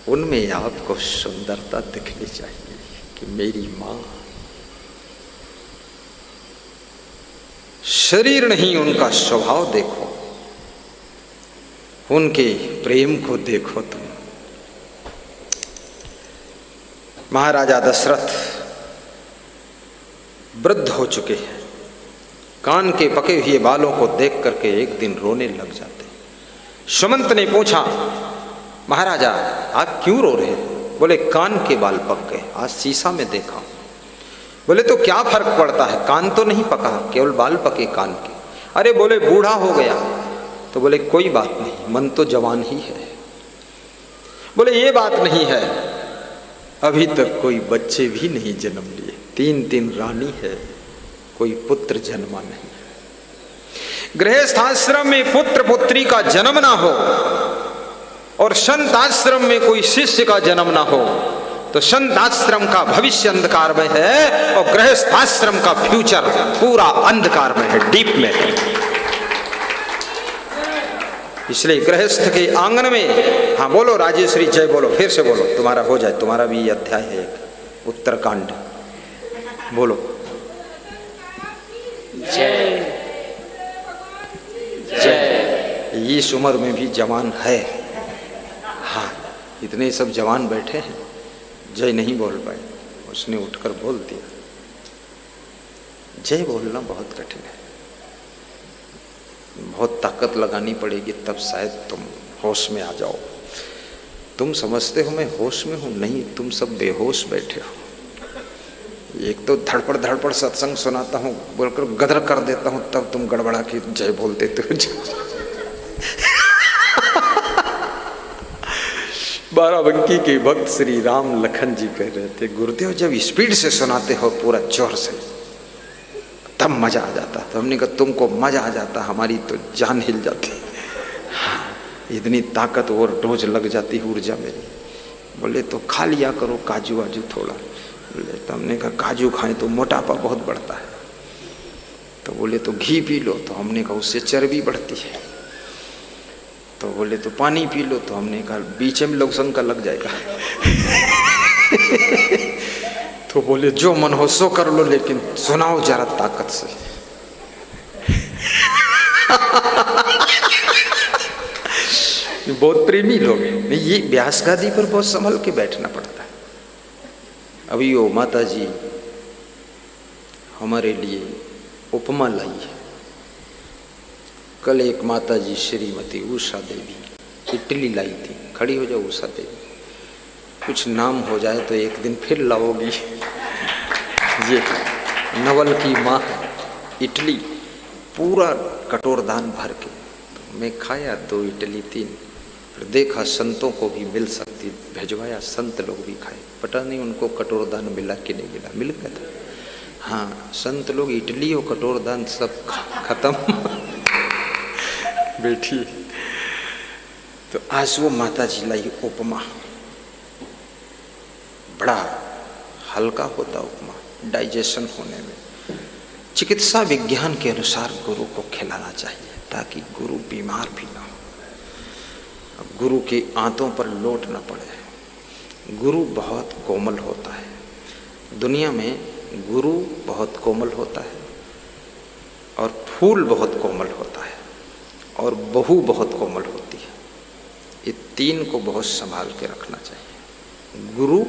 उनमें आपको सुंदरता दिखनी चाहिए कि मेरी माँ। शरीर नहीं, उनका स्वभाव देखो, उनके प्रेम को देखो तुम। महाराजा दशरथ वृद्ध हो चुके हैं, कान के पके हुए बालों को देख करके एक दिन रोने लग जाते। सुमंत ने पूछा, महाराजा आप क्यों रो रहे हैं? बोले कान के बाल पक गए, आज शीशा में देखा। बोले तो क्या फर्क पड़ता है, कान तो नहीं पका, केवल बाल पके कान के। अरे बोले बूढ़ा हो गया। तो बोले कोई बात नहीं, मन तो जवान ही है। बोले ये बात नहीं है, अभी तक कोई बच्चे भी नहीं जन्म लिए, 3 रानी है, कोई पुत्र जन्मा नहीं। गृहस्थ आश्रम में पुत्र पुत्री का जन्म ना हो और संत आश्रम में कोई शिष्य का जन्म ना हो तो संत आश्रम का भविष्य अंधकार में है और गृहस्थ आश्रम का फ्यूचर पूरा अंधकार में है, डीप में है। इसलिए गृहस्थ के आंगन में, हाँ बोलो राजेश्वरी जय बोलो, फिर से बोलो, तुम्हारा हो जाए, तुम्हारा भी अध्याय है एक उत्तरकांड, बोलो जय जय। इस उम्र में भी जवान है, हाँ इतने सब जवान बैठे हैं, जय नहीं बोल पाए, उसने उठकर बोल दिया। जय बोलना बहुत कठिन है, बहुत ताकत लगानी पड़ेगी, तब शायद तुम होश में आ जाओ। तुम समझते हो मैं होश में हूं, नहीं, तुम सब बेहोश बैठे हो। एक तो धड़पड़ सत्संग सुनाता हूं बोलकर गदर कर देता हूं, तब तुम गड़बड़ा के जय बोल देते हो। 12 के भक्त श्री राम लखन जी कह रहे थे, गुरुदेव जब स्पीड से सुनाते हो पूरा जोर से तब मजा आ जाता। तो हमने कहा तुमको मजा आ जाता, हमारी तो जान हिल जाती, इतनी ताकत और डोज लग जाती ऊर्जा मेरी। बोले तो खा लिया करो काजू वाजू थोड़ा। बोले तो हमने कहा काजू खाएं तो मोटापा बहुत बढ़ता है। तो बोले तो घी पी लो। तो हमने कहा उससे चर्बी बढ़ती है। तो बोले तो पानी पी लो। तो हमने कहा बीच में लोग का लग जाएगा। तो बोले जो मन हो सो कर लो, लेकिन सुनाओ जरा ताकत से। बहुत प्रेमी लोग हैं। ये व्यास गादी पर बहुत संभल के बैठना पड़ता है। अभी वो माता जी हमारे लिए उपमा लाई है। कल एक माता जी श्रीमती उषा देवी इटली लाई थी। खड़ी हो जाओ उषा देवी, कुछ नाम हो जाए तो एक दिन फिर लाओगी। ये नवल की माँ इटली, पूरा कटोर दान भर के। तो मैं खाया 2 इडली 3, फिर देखा संतों को भी मिल सकती, भिजवाया, संत लोग भी खाए। पता नहीं उनको कटोर दान मिला कि नहीं मिला, मिल गया था। हाँ, संत लोग इडली और कटोर दान सब खत्म। बेटी तो आज वो माता जी लाई उपमा, बड़ा हल्का होता उपमा, डाइजेशन होने में। चिकित्सा विज्ञान के अनुसार गुरु को खिलाना चाहिए ताकि गुरु बीमार भी ना हो, गुरु के आंतों पर लोट न पड़े। गुरु बहुत कोमल होता है। दुनिया में गुरु बहुत कोमल होता है और फूल बहुत कोमल होता है और बहू बहुत कोमल होती है। ये तीन को बहुत संभाल के रखना चाहिए, गुरु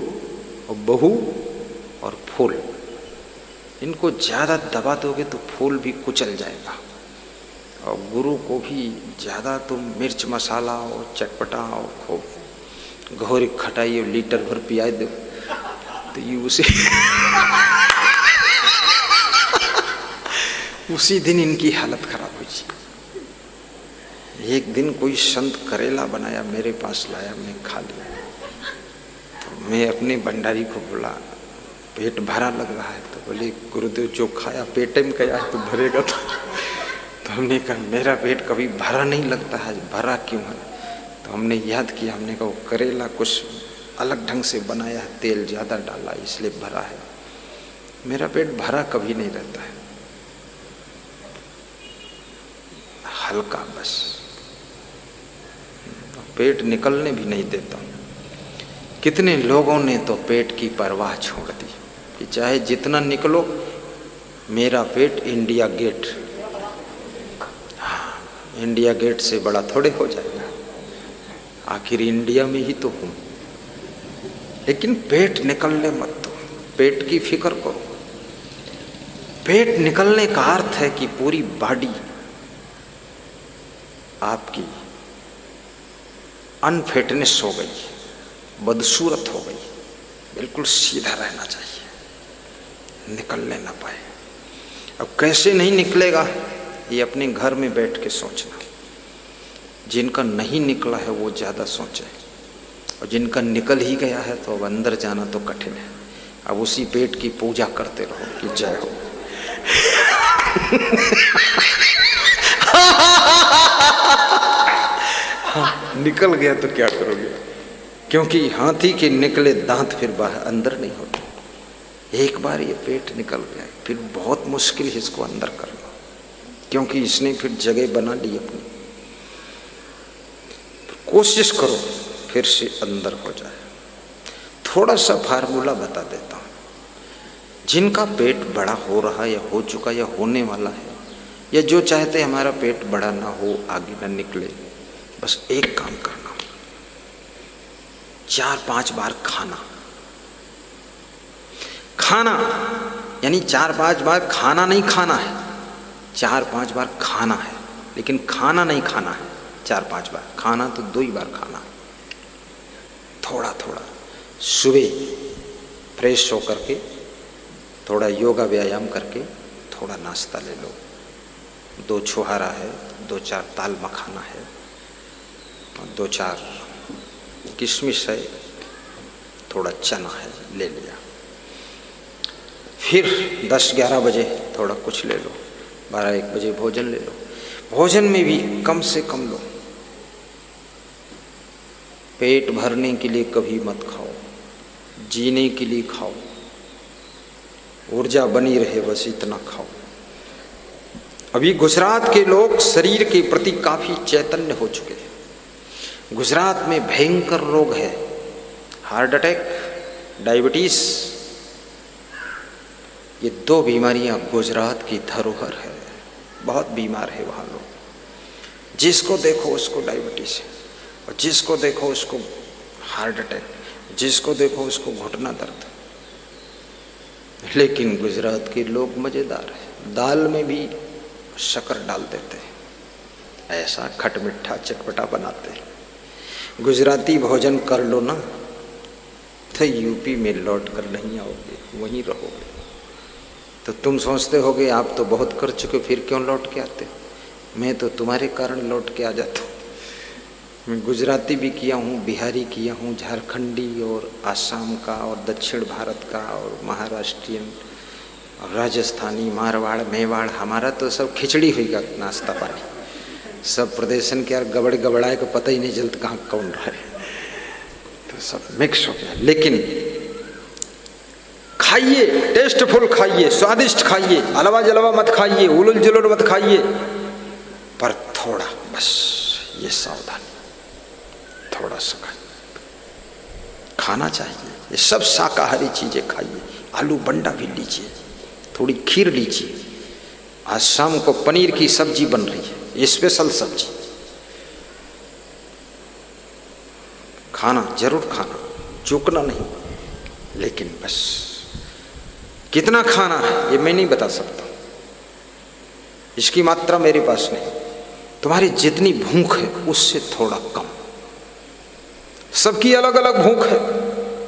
और बहू और फूल। इनको ज़्यादा दबा दोगे तो फूल भी कुचल जाएगा, और गुरु को भी ज़्यादा तुम मिर्च मसाला और चटपटा और खूब घोरी खटाई और लीटर भर पिया दो तो ये उसी दिन इनकी हालत खराब हो जाए। एक दिन कोई संत करेला बनाया, मेरे पास लाया, मैं खा लिया। तो मैं अपने भंडारी को बोला, पेट भरा लग रहा है? तो बोले गुरुदेव जो खाया पेट में गया है तो भरेगा। तो हमने कहा मेरा पेट कभी भरा नहीं लगता है, भरा क्यों है? तो हमने याद किया, हमने कहा वो करेला कुछ अलग ढंग से बनाया है, तेल ज़्यादा डाला इसलिए भरा है। मेरा पेट भरा कभी नहीं रहता है, हल्का बस, पेट निकलने भी नहीं देता। कितने लोगों ने तो पेट की परवाह छोड़ दी कि चाहे जितना निकलो, मेरा पेट इंडिया गेट, हाँ, इंडिया गेट से बड़ा थोड़े हो जाएगा, आखिर इंडिया में ही तो हूँ। लेकिन पेट निकलने मत दो, पेट की फिक्र करो। पेट निकलने का अर्थ है कि पूरी बॉडी आपकी अनफिटनेस हो गई, बदसूरत हो गई, बिल्कुल सीधा रहना चाहिए, निकलने ना पाए। अब कैसे नहीं निकलेगा, ये अपने घर में बैठ के सोचना। जिनका नहीं निकला है वो ज़्यादा सोचे, और जिनका निकल ही गया है तो अब अंदर जाना तो कठिन है। अब उसी पेट की पूजा करते रहो कि जय हो। हाँ, निकल गया तो क्या करोगे? क्योंकि हाथी के निकले दांत फिर बाहर अंदर नहीं होते। एक बार ये पेट निकल गया फिर बहुत मुश्किल है इसको अंदर करना, क्योंकि इसने फिर जगह बना ली अपनी। कोशिश करो फिर से अंदर हो जाए। थोड़ा सा फार्मूला बता देता हूँ। जिनका पेट बड़ा हो रहा है या हो चुका या होने वाला है, या जो चाहते हमारा पेट बड़ा ना हो, आगे ना निकले, बस एक काम करना, 4-5 बार खाना। खाना यानी 4-5 बार खाना नहीं खाना है, 4-5 बार खाना है, लेकिन खाना नहीं खाना है 4-5 बार। खाना तो 2 ही बार खाना है। थोड़ा थोड़ा सुबह फ्रेश होकर के, थोड़ा योगा व्यायाम करके, थोड़ा नाश्ता ले लो। 2 छुहारा है, 2-4 दाल मखाना है, 2-4 किशमिश है, थोड़ा चना है, ले लिया। फिर 10-11 बजे थोड़ा कुछ ले लो, 12-1 बजे भोजन ले लो। भोजन में भी कम से कम लो। पेट भरने के लिए कभी मत खाओ, जीने के लिए खाओ, ऊर्जा बनी रहे बस इतना खाओ। अभी गुजरात के लोग शरीर के प्रति काफी चैतन्य हो चुके हैं। गुजरात में भयंकर रोग है, हार्ट अटैक, डायबिटीज। ये 2 बीमारियां गुजरात की धरोहर है। बहुत बीमार है वहाँ लोग। जिसको देखो उसको डायबिटीज है, और जिसको देखो उसको हार्ट अटैक, जिसको देखो उसको घुटना दर्द। लेकिन गुजरात के लोग मज़ेदार है, दाल में भी शक्कर डाल देते हैं, ऐसा खट मिठा चटपटा बनाते हैं। गुजराती भोजन कर लो ना तो यूपी में लौट कर नहीं आओगे, वहीं रहोगे। तो तुम सोचते होगे आप तो बहुत कर चुके, फिर क्यों लौट के आते हो? मैं तो तुम्हारे कारण लौट के आ जाता हूँ। मैं गुजराती भी किया हूँ, बिहारी किया हूँ, झारखंडी और आसाम का और दक्षिण भारत का और महाराष्ट्रियन, और राजस्थानी, मारवाड़, मेवाड़, हमारा तो सब खिचड़ी होगा नाश्ता पानी, सब प्रदेशन के यार गबड़ गबड़ाए को पता ही नहीं चलता कहाँ कौन रहा है, तो सब मिक्स हो गया। लेकिन खाइए, टेस्टफुल खाइए, स्वादिष्ट खाइए, अलवा जलवा मत खाइए, उलुल जुलुल मत खाइए, पर थोड़ा बस ये सावधानी, थोड़ा सा खाना चाहिए। ये सब शाकाहारी चीजें खाइए, आलू बंडा भी लीजिए, थोड़ी खीर लीजिए। आज शाम को पनीर की सब्जी बन रही है, स्पेशल सब्जी, खाना जरूर खाना, चूकना नहीं। लेकिन बस कितना खाना है ये मैं नहीं बता सकता, इसकी मात्रा मेरे पास नहीं। तुम्हारी जितनी भूख है उससे थोड़ा कम। सबकी अलग अलग भूख है,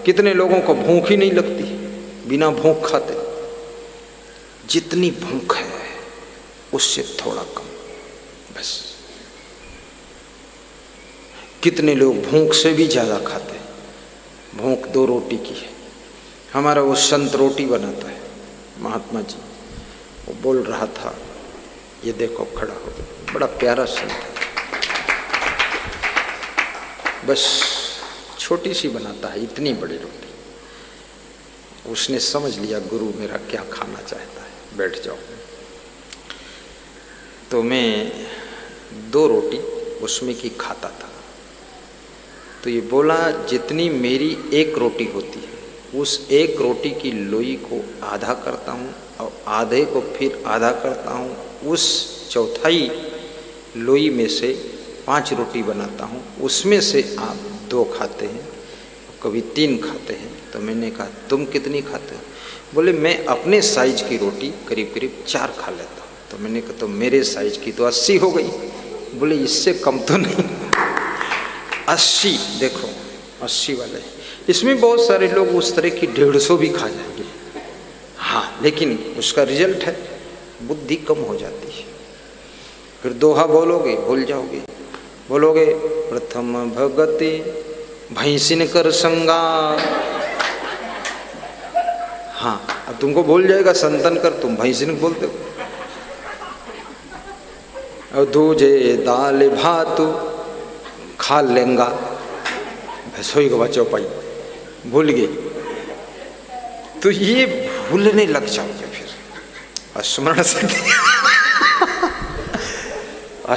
कितने लोगों को भूख ही नहीं लगती, बिना भूख खाते। जितनी भूख है उससे थोड़ा कम बस। कितने लोग भूख से भी ज्यादा खाते हैं। भूख 2 रोटी की है। हमारा वो संत रोटी बनाता है, महात्मा जी, वो बोल रहा था, ये देखो खड़ा हो गया, बड़ा प्यारा संत है, बस छोटी सी बनाता है, इतनी बड़ी रोटी। उसने समझ लिया गुरु मेरा क्या खाना चाहता है, बैठ जाओ। तो मैं 2 रोटी उसमें की खाता था। तो ये बोला जितनी मेरी 1 रोटी होती है, उस 1 रोटी की लोई को आधा करता हूँ और आधे को फिर आधा करता हूँ। उस चौथाई लोई में से 5 रोटी बनाता हूँ, उसमें से आप 2 खाते हैं, कभी 3 खाते हैं। तो मैंने कहा तुम कितनी खाते हो? बोले मैं अपने साइज की रोटी करीब करीब 4 खा लेता हूँ। तो मैंने कहा तो मेरे साइज की तो 80 हो गई। बोले इससे कम तो नहीं। 80, देखो 80 वाले। इसमें बहुत सारे लोग उस तरह की 150 भी खा जाएंगे, हाँ, लेकिन उसका रिजल्ट है बुद्धि कम हो जाती है। फिर दोहा बोलोगे भूल जाओगे, बोलोगे प्रथम भगति भैंसिन कर संगार। हाँ, अब तुमको भूल जाएगा संतन कर, तुम भैंसिन बोलते हो। और दूजे दाल भात खा लेंगा, भैंसोई को बचो पाई, भूल गई। तो ये भूलने लग जाओगे फिर, स्मरण शक्ति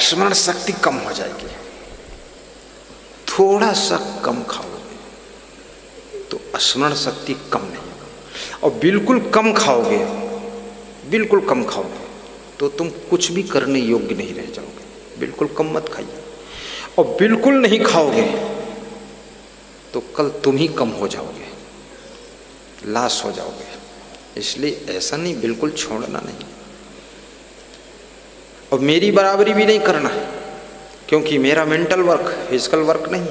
स्मरण शक्ति कम हो जाएगी। थोड़ा सा कम खाओगे तो स्मरण शक्ति कम नहीं होगा, और बिल्कुल कम खाओगे, बिल्कुल कम खाओगे तो तुम कुछ भी करने योग्य नहीं रह जाओगे। बिल्कुल कम मत खाइए, और बिल्कुल नहीं खाओगे तो कल तुम ही कम हो जाओगे, लाश हो जाओगे। इसलिए ऐसा नहीं, बिल्कुल छोड़ना नहीं, और मेरी बराबरी भी नहीं करना, क्योंकि मेरा मेंटल वर्क फिजिकल वर्क नहीं।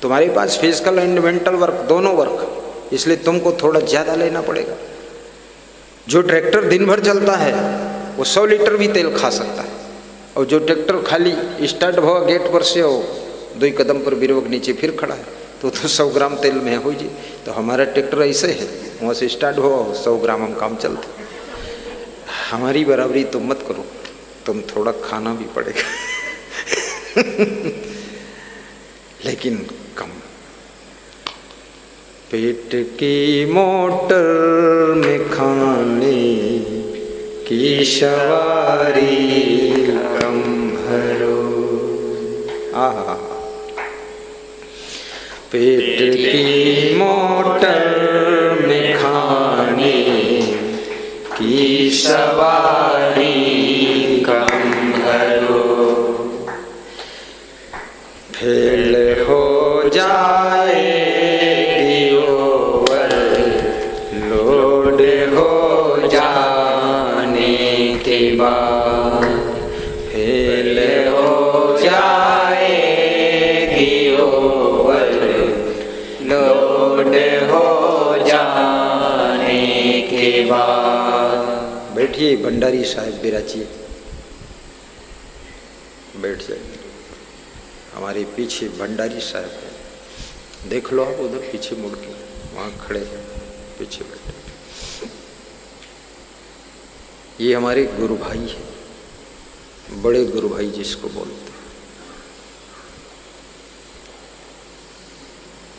तुम्हारे पास फिजिकल एंड मेंटल वर्क दोनों वर्क, इसलिए तुमको थोड़ा ज़्यादा लेना पड़ेगा। जो ट्रैक्टर दिन भर चलता है वो 100 लीटर भी तेल खा सकता है, और जो ट्रैक्टर खाली स्टार्ट हुआ गेट पर से हो 2 कदम पर बिरवक नीचे फिर खड़ा है तो 100 ग्राम तेल में हो जी। तो हमारा ट्रैक्टर ऐसे है, वहाँ से स्टार्ट हुआ 100 ग्राम हम काम चलते। हमारी बराबरी तुम मत करो, तुम थोड़ा खाना भी पड़ेगा लेकिन कम। पेट की मोटर में खाने की सवारी कम भरो। आहा, पेट की मोटर में खाने की सवारी कम भरो। फेल हो जाएगी ओवर लोड हो जाने के बाद, फेल हो जाएगी ओवर लोड हो जाने के बाद। बैठिए भंडारी साहब, बिराजिए, बैठ जाइए। हमारे पीछे भंडारी साहब है, देख लो आप उधर पीछे मुड़ के, वहाँ खड़े हैं, पीछे बैठे। ये हमारे गुरु भाई हैं, बड़े गुरु भाई जिसको बोलते हैं।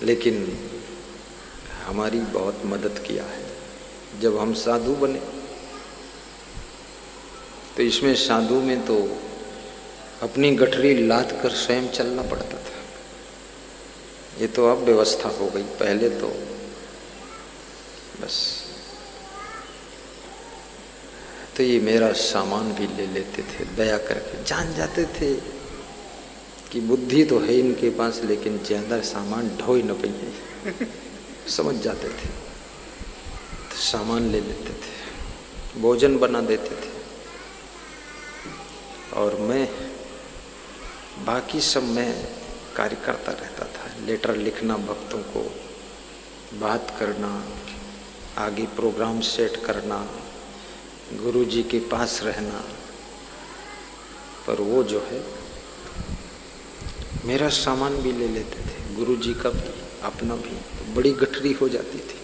लेकिन हमारी बहुत मदद किया है। जब हम साधु बने तो इसमें साधु में तो अपनी गठरी लाद कर स्वयं चलना पड़ता था। ये तो अब व्यवस्था हो गई, पहले तो बस। तो ये मेरा सामान भी ले लेते थे, दया करके जान जाते थे कि बुद्धि तो है इनके पास, लेकिन ज्यादा सामान ढो ही न पाइए, समझ जाते थे। तो सामान ले लेते थे, भोजन बना देते थे, और मैं बाकी सब मैं कार्य करता रहता था। लेटर लिखना, भक्तों को बात करना, आगे प्रोग्राम सेट करना, गुरु जी के पास रहना। पर वो जो है मेरा सामान भी ले लेते थे, गुरु जी का भी अपना भी, तो बड़ी गठरी हो जाती थी।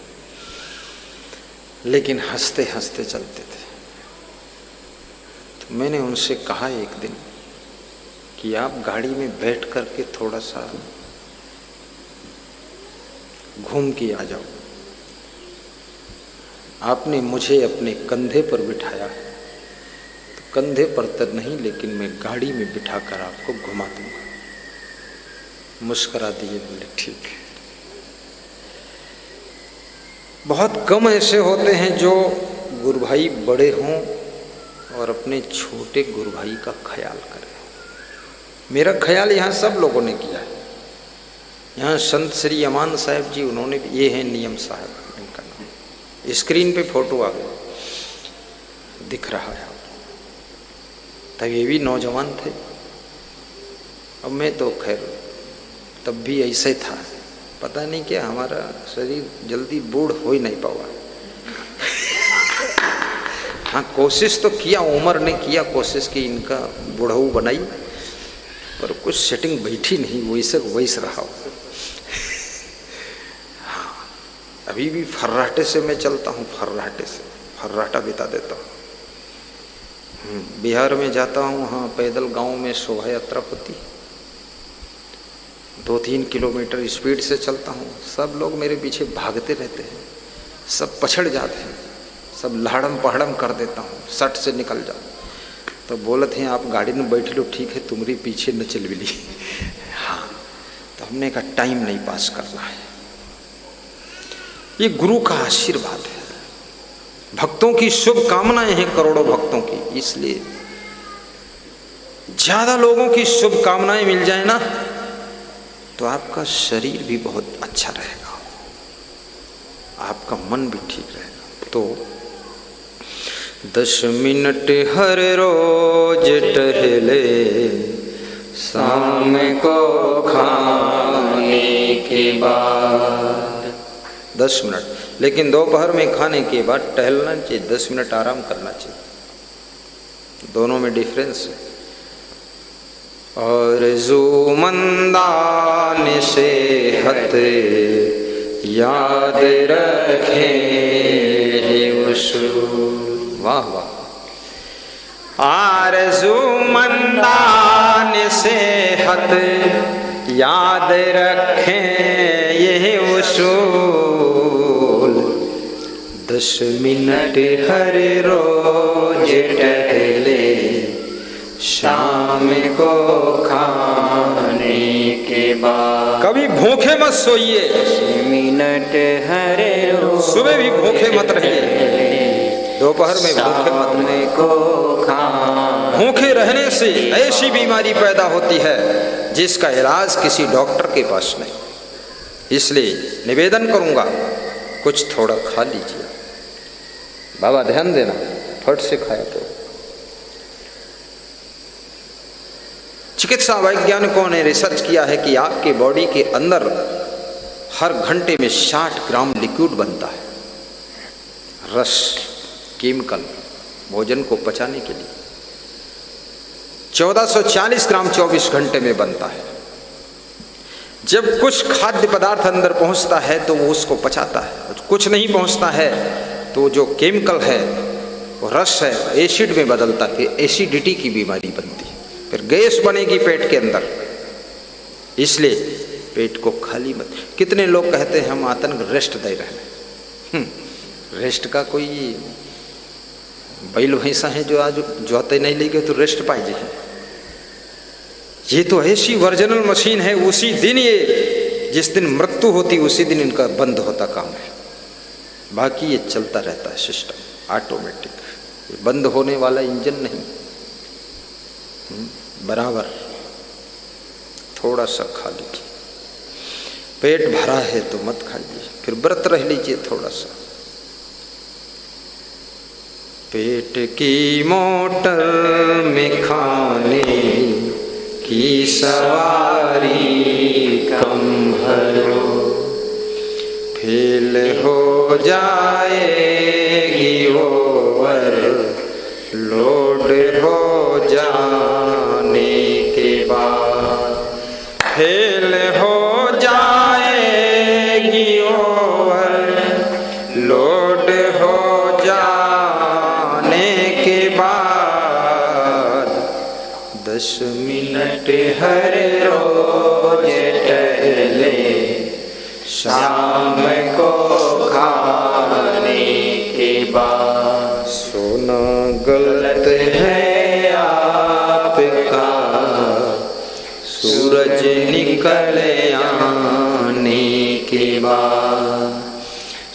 लेकिन हंसते हंसते चलते थे। तो मैंने उनसे कहा एक दिन कि आप गाड़ी में बैठ करके थोड़ा सा घूम के आ जाओ। आपने मुझे अपने कंधे पर बिठाया, तो कंधे पर तो नहीं, लेकिन मैं गाड़ी में बिठाकर आपको घुमा दूंगा। मुस्कुरा दिए, बोले ठीक है। बहुत कम ऐसे होते हैं जो गुरु भाई बड़े हों और अपने छोटे गुरु भाई का ख्याल करें। मेरा ख्याल यहाँ सब लोगों ने किया है। यहाँ संत श्री अमान साहब जी, उन्होंने भी, ये है नियम साहब इनका नाम, स्क्रीन पे फोटो आ गया, दिख रहा है। तब ये भी नौजवान थे, अब मैं तो खैर तब भी ऐसे था। पता नहीं क्या हमारा शरीर जल्दी बूढ़ हो ही नहीं पावा। हाँ, कोशिश तो किया, उम्र ने किया कोशिश की इनका बूढ़ऊ बनाई, पर कुछ सेटिंग बैठी नहीं, वैसे वैसे रहा। हाँ, अभी भी फर्राटे से मैं चलता हूँ, फर्राटे से फर्राटा बिता देता हूँ। बिहार में जाता हूँ, हाँ पैदल गांव में शोभा यात्रा होती, 2-3 किलोमीटर स्पीड से चलता हूँ। सब लोग मेरे पीछे भागते रहते हैं, सब पछड़ जाते हैं, सब लहड़म पहड़म कर देता हूँ, सट से निकल जाओ। तो बोलते हैं आप गाड़ी में बैठ लो, ठीक है, तुम्हारी पीछे न चल बिली। हाँ, तो हमने कहा टाइम नहीं पास करना है। ये गुरु का आशीर्वाद है, भक्तों की शुभकामनाएं हैं, करोड़ों भक्तों की। इसलिए ज्यादा लोगों की शुभकामनाएं मिल जाए ना, तो आपका शरीर भी बहुत अच्छा रहेगा, आपका मन भी ठीक रहेगा। तो 10 मिनट हर रोज टहले, शाम को खाने के बाद 10 मिनट, लेकिन दोपहर में खाने के बाद टहलना चाहिए, 10 मिनट आराम करना चाहिए। दोनों में डिफरेंस है। और जुमंदान सेहत याद रखें उसूल। वाह वाह। आरज़ूमंदान सेहत याद रखें ये उसूल, 10 मिनट हर रोज टहले, शाम को खाने के बाद। कभी भूखे मत सोइए, 10 मिनट हर रोज। सुबह भी भूखे मत रहिए, दोपहर में भूखे मत रहिए। भूखे रहने से ऐसी बीमारी पैदा होती है जिसका इलाज किसी डॉक्टर के पास नहीं। इसलिए निवेदन करूंगा, कुछ थोड़ा खा लीजिए। बाबा ध्यान देना, फट से खाया तो। चिकित्सा वैज्ञानिकों ने रिसर्च किया है कि आपके बॉडी के अंदर हर घंटे में 60 ग्राम लिक्विड बनता है, रस, केमिकल, भोजन को पचाने के लिए। 1440 ग्राम 24 घंटे में बनता है। जब कुछ खाद्य पदार्थ अंदर पहुंचता है तो वो उसको पचाता है, कुछ नहीं पहुंचता है तो जो केमिकल है वो रस है एसिड में बदलता है, फिर एसिडिटी की बीमारी बनती है, फिर गैस बनेगी पेट के अंदर। इसलिए पेट को खाली मत। कितने लोग कहते हैं हम आतंक रेस्ट दे रहे हैं। रेस्ट का कोई बैल भैंसा है जो आज जोते नहीं लेंगे तो रेस्ट पाइजे है। ये तो ऐसी वर्जिनल मशीन है, उसी दिन ये जिस दिन मृत्यु होती उसी दिन इनका बंद होता काम है। बाकी ये चलता रहता है सिस्टम ऑटोमेटिक, ये बंद होने वाला इंजन नहीं। बराबर थोड़ा सा खा लीजिए, पेट भरा है तो मत खाइए, फिर व्रत रह लीजिए थोड़ा सा। पेट की मोटर में खाने की सवारी कम भरो, फेल हो जाएगी ओवर लोड हो जाने के बाद, फेल हो जाएगी ओवर लोड हो जाने के बाद, 10 मिनट हर रोज टहले शाम को खाने के बाद। सोना गलत है आपका सूरज निकल आने के बाद,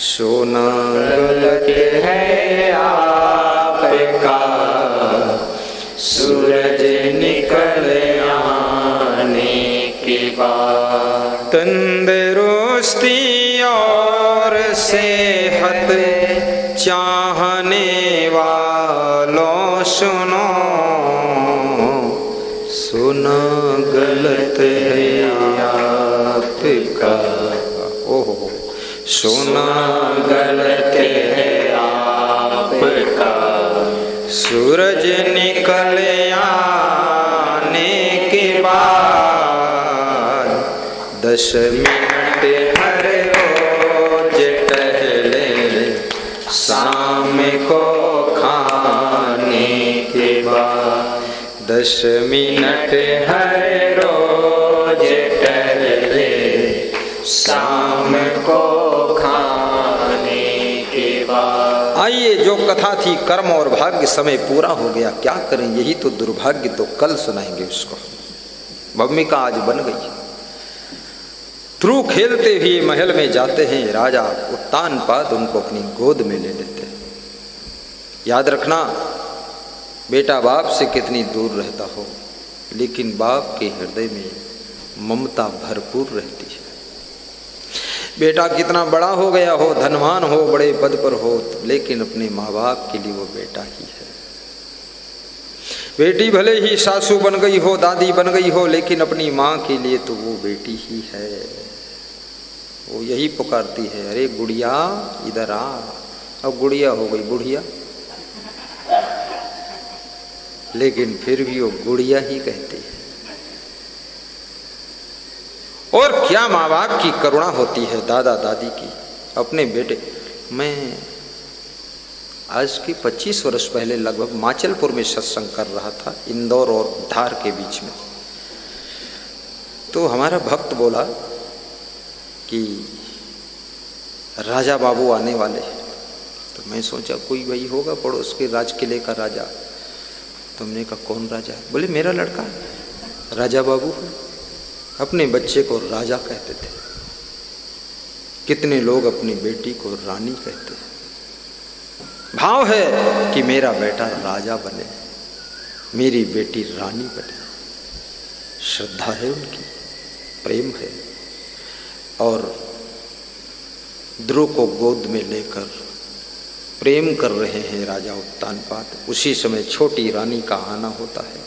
सोना गलत है आपका सूरज निकल आने के बाद। तंदुरुस्ती और सेहत चाहने वालों सुनो, सुना गलत है आपका, ओहो सुना गलत है आपका सूरज निकल आने के बाद, 10 मिनट हर रोज टहले शाम को खाने के बाद, 10 मिनट हर रोज टहले शाम को खाने के बाद। आइए, जो कथा थी कर्म और भाग्य समय पूरा हो गया, क्या करें, यही तो दुर्भाग्य, तो कल सुनाएंगे उसको। भूमिका आज बन गई। ध्रुव खेलते हुए महल में जाते हैं, राजा उत्तानपाद उनको अपनी गोद में ले लेते हैं। याद रखना, बेटा बाप से कितनी दूर रहता हो, लेकिन बाप के हृदय में ममता भरपूर रहती है। बेटा कितना बड़ा हो गया हो, धनवान हो, बड़े पद पर हो, लेकिन अपने माँ बाप के लिए वो बेटा ही है। बेटी भले ही सासू बन गई हो, दादी बन गई हो, लेकिन अपनी माँ के लिए तो वो बेटी ही है। वो यही पुकारती है, अरे गुड़िया इधर आ। अब गुड़िया हो गई बुढ़िया, लेकिन फिर भी वो गुड़िया ही कहती है। और क्या माँ बाप की करुणा होती है, दादा दादी की अपने बेटे। मैं आज के 25 वर्ष पहले लगभग माचलपुर में सत्संग कर रहा था, इंदौर और धार के बीच में। तो हमारा भक्त बोला कि राजा बाबू आने वाले हैं। तो मैं सोचा कोई वही होगा पड़ोस के राज किले का राजा। तुमने कहा कौन राजा? बोले मेरा लड़का राजा बाबू है। अपने बच्चे को राजा कहते थे। कितने लोग अपनी बेटी को रानी कहते हैं। भाव है कि मेरा बेटा राजा बने, मेरी बेटी रानी बने। श्रद्धा है उनकी, प्रेम है। और ध्रुव को गोद में लेकर प्रेम कर रहे हैं राजा उत्तानपाद। उसी समय छोटी रानी का आना होता है।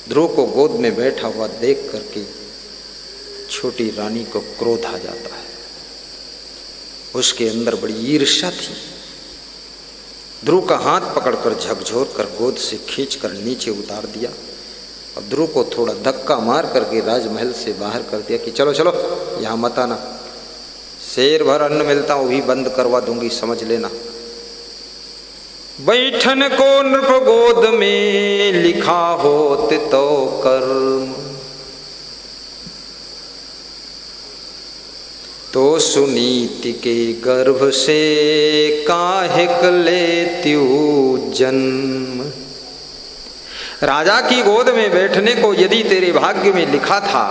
ध्रुव को गोद में बैठा हुआ देख करके छोटी रानी को क्रोध आ जाता है। उसके अंदर बड़ी ईर्ष्या थी। ध्रुव का हाथ पकड़कर झकझोर कर गोद से खींचकर नीचे उतार दिया और ध्रुव को थोड़ा धक्का मार करके राजमहल से बाहर कर दिया कि चलो चलो यहाँ मत आना, शेर भर अन्न मिलता वो भी बंद करवा दूंगी, समझ लेना। बैठन को नृप गोद में लिखा होत तो कर्म, तो सुनीति के गर्भ से काहिक लेत्यु जन्म। राजा की गोद में बैठने को यदि तेरे भाग्य में लिखा था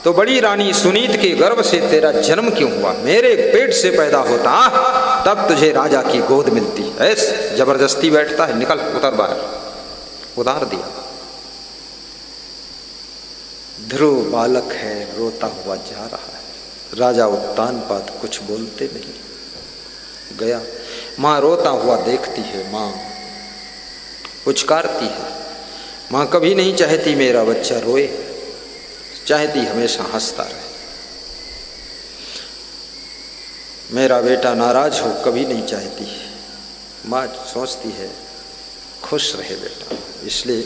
तो बड़ी रानी सुनीत के गर्भ से तेरा जन्म क्यों हुआ? मेरे पेट से पैदा होता तब तुझे राजा की गोद मिलती। ऐस जबरदस्ती बैठता है, निकल उतर बाहर। उतार दिया। ध्रुव बालक है, रोता हुआ जा रहा है। राजा उत्तानपाद कुछ बोलते नहीं। गया, माँ रोता हुआ देखती है, माँ पुचकारती है। माँ कभी नहीं चाहती मेरा बच्चा रोए, चाहती हमेशा हंसता रहे। मेरा बेटा नाराज हो कभी नहीं चाहती। माँ सोचती है खुश रहे बेटा। इसलिए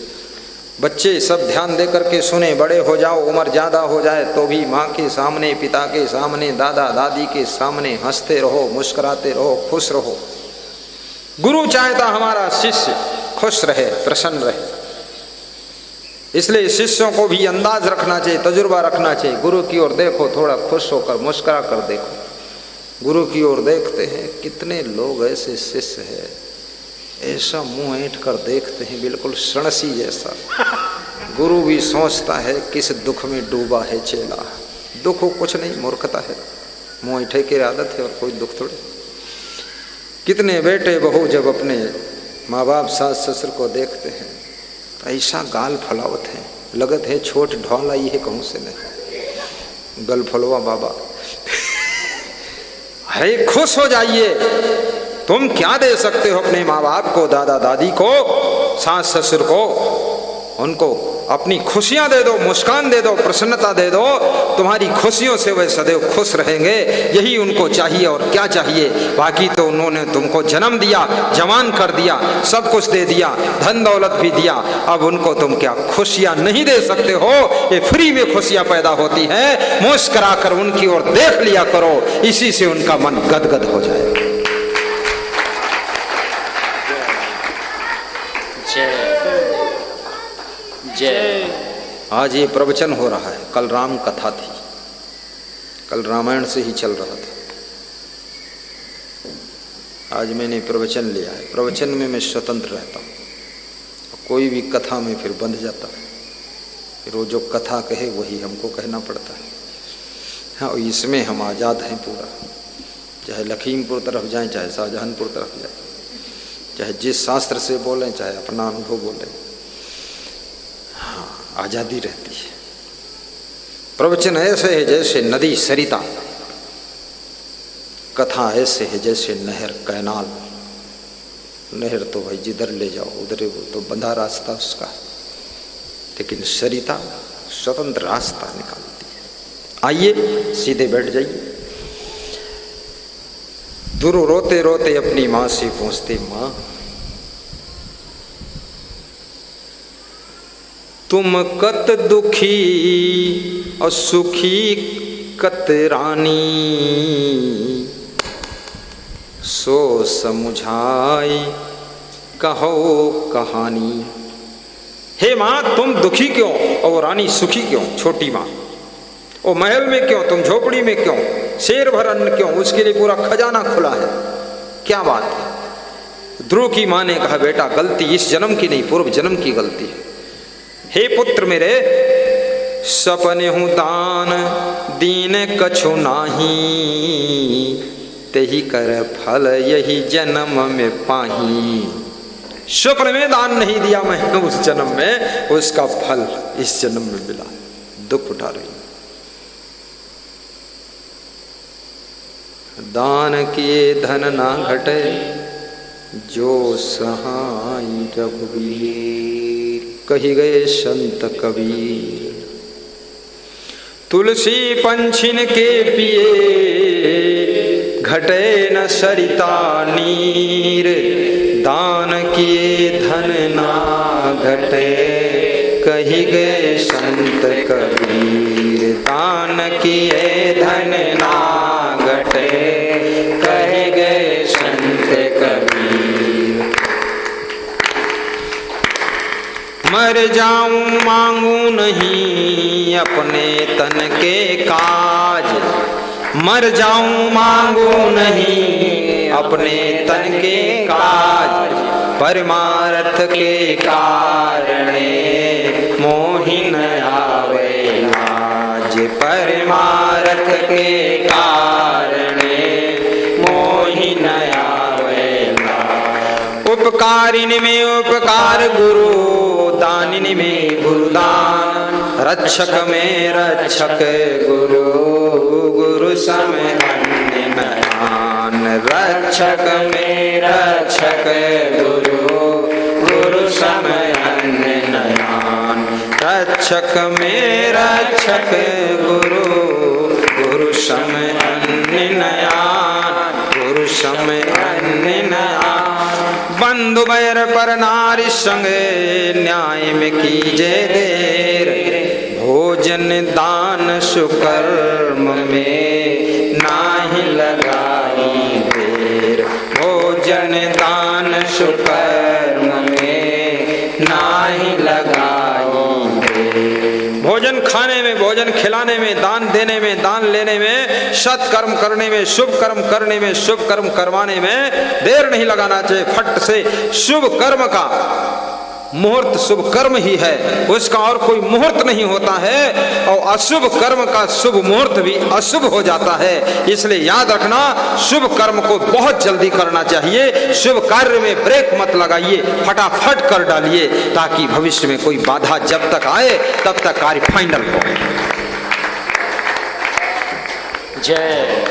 बच्चे सब ध्यान दे करके सुने। बड़े हो जाओ, उम्र ज़्यादा हो जाए तो भी माँ के सामने, पिता के सामने, दादा दादी के सामने हंसते रहो, मुस्कुराते रहो, खुश रहो। गुरु चाहता हमारा शिष्य खुश रहे, प्रसन्न रहे। इसलिए शिष्यों को भी अंदाज रखना चाहिए, तजुर्बा रखना चाहिए। गुरु की ओर देखो, थोड़ा खुश होकर मुस्कुरा कर देखो। गुरु की ओर देखते हैं, कितने लोग ऐसे शिष्य हैं, ऐसा मुंह ऐंठ कर देखते हैं बिल्कुल सणसी जैसा। गुरु भी सोचता है किस दुख में डूबा है चेला। दुख हो कुछ नहीं, मूर्खता है, मुंह ऐठे की आदत है और कोई दुख थोड़े। कितने बेटे बहू जब अपने माँ बाप सास ससुर को देखते हैं ऐसा गाल फलावत है, लगत है छोट ढोल आई है कहूँ से नहीं। गल फलवा बाबा। अरे खुश हो जाइए। तुम क्या दे सकते हो अपने माँ बाप को, दादा दादी को, सास ससुर को? उनको अपनी खुशियां दे दो, मुस्कान दे दो, प्रसन्नता दे दो। तुम्हारी खुशियों से वे सदैव खुश रहेंगे। यही उनको चाहिए और क्या चाहिए। बाकी तो उन्होंने तुमको जन्म दिया, जवान कर दिया, सब कुछ दे दिया, धन दौलत भी दिया। अब उनको तुम क्या खुशियां नहीं दे सकते हो? ये फ्री में खुशियां पैदा होती हैं। मुस्कुरा कर उनकी ओर देख लिया करो, इसी से उनका मन गदगद हो जाएगा। जय। आज ये प्रवचन हो रहा है, कल राम कथा थी, कल रामायण से ही चल रहा था। आज मैंने प्रवचन लिया है। प्रवचन में मैं स्वतंत्र रहता हूँ, कोई भी कथा में फिर बंध जाता है। फिर वो जो कथा कहे वही हमको कहना पड़ता है। हाँ, इसमें हम आज़ाद हैं पूरा। चाहे लखीमपुर तरफ जाएं, चाहे शाहजहानपुर तरफ जाएं, चाहे जिस शास्त्र से बोलें, चाहे अपना अनुभव बोलें, हाँ आज़ादी रहती है। प्रवचन ऐसे है जैसे नदी सरिता, कथा ऐसे है जैसे नहर कैनाल। नहर तो भाई जिधर ले जाओ उधर, वो तो बंधा रास्ता उसका, लेकिन सरिता स्वतंत्र रास्ता निकालती है। आइए सीधे बैठ जाइए। दूर रोते रोते अपनी माँ से पूछते, माँ तुम कत दुखी और सुखी कत रानी, सो समुझाई कहो कहानी। हे माँ, तुम दुखी क्यों और रानी सुखी क्यों? छोटी माँ, ओ महल में क्यों, तुम झोपड़ी में क्यों? शेर भर अन्न क्यों? उसके लिए पूरा खजाना खुला है, क्या बात है? ध्रुव की माँ ने कहा, बेटा गलती इस जन्म की नहीं, पूर्व जन्म की गलती है। हे पुत्र मेरे, सपने हूँ दान दीन कछु नाही, तेही कर फल यही जन्म में पाही। स्वप्न में दान नहीं दिया मैंने उस जन्म में, उसका फल इस जन्म में मिला। दुख उठा रही। दान किए धन ना घटे, जो सहाय रघुवीर, कही गए संत कबीर। तुलसी पंछिन के पिए, घटे न सरिता नीर, दान किए धन ना घटे, कही गए संत कबीर। दान किए धन ना घटे, कही गए संत कबीर। मर जाऊं मांगू नहीं अपने तन के काज, मर जाऊं मांगू नहीं अपने तन के काज, परमार्थ के कारणे मोहि न आवे लाज, परमार्थ के कारणे मोहि न आवे लाज। उपकारिणी में उपकार गुरु, दानिनी में गुरुदान, रक्षक में रक्षक गुरु, गुरु सम अन्य नान, रक्षक में रक्षक गुरु, गुरु सम अन्य नान, रक्षक में रक्षक गुरु, गुरु सम अन्य नान, गुरु सम अन्य नान। बंधु बैर पर नारी संग न्याय में कीजे देर, भोजन दान सुकर्म में नाहि लगाई देर, भोजन दान सुकर्म में नाहि लगाई देर। भोजन खाने में, भोजन खिलाने में, दान देने में, दान लेने में, सत्कर्म करने में, शुभ कर्म करने में, शुभ कर्म करवाने में देर नहीं लगाना चाहिए। फट से शुभ कर्म का मुहूर्त शुभ कर्म ही है, उसका और कोई मुहूर्त नहीं होता है, और अशुभ कर्म का शुभ मुहूर्त भी अशुभ हो जाता है। इसलिए याद रखना, शुभ कर्म को बहुत जल्दी करना चाहिए, शुभ कार्य में ब्रेक मत लगाइए, फटाफट कर डालिए, ताकि भविष्य में कोई बाधा जब तक आए तब तक कार्य फाइनल हो। जय।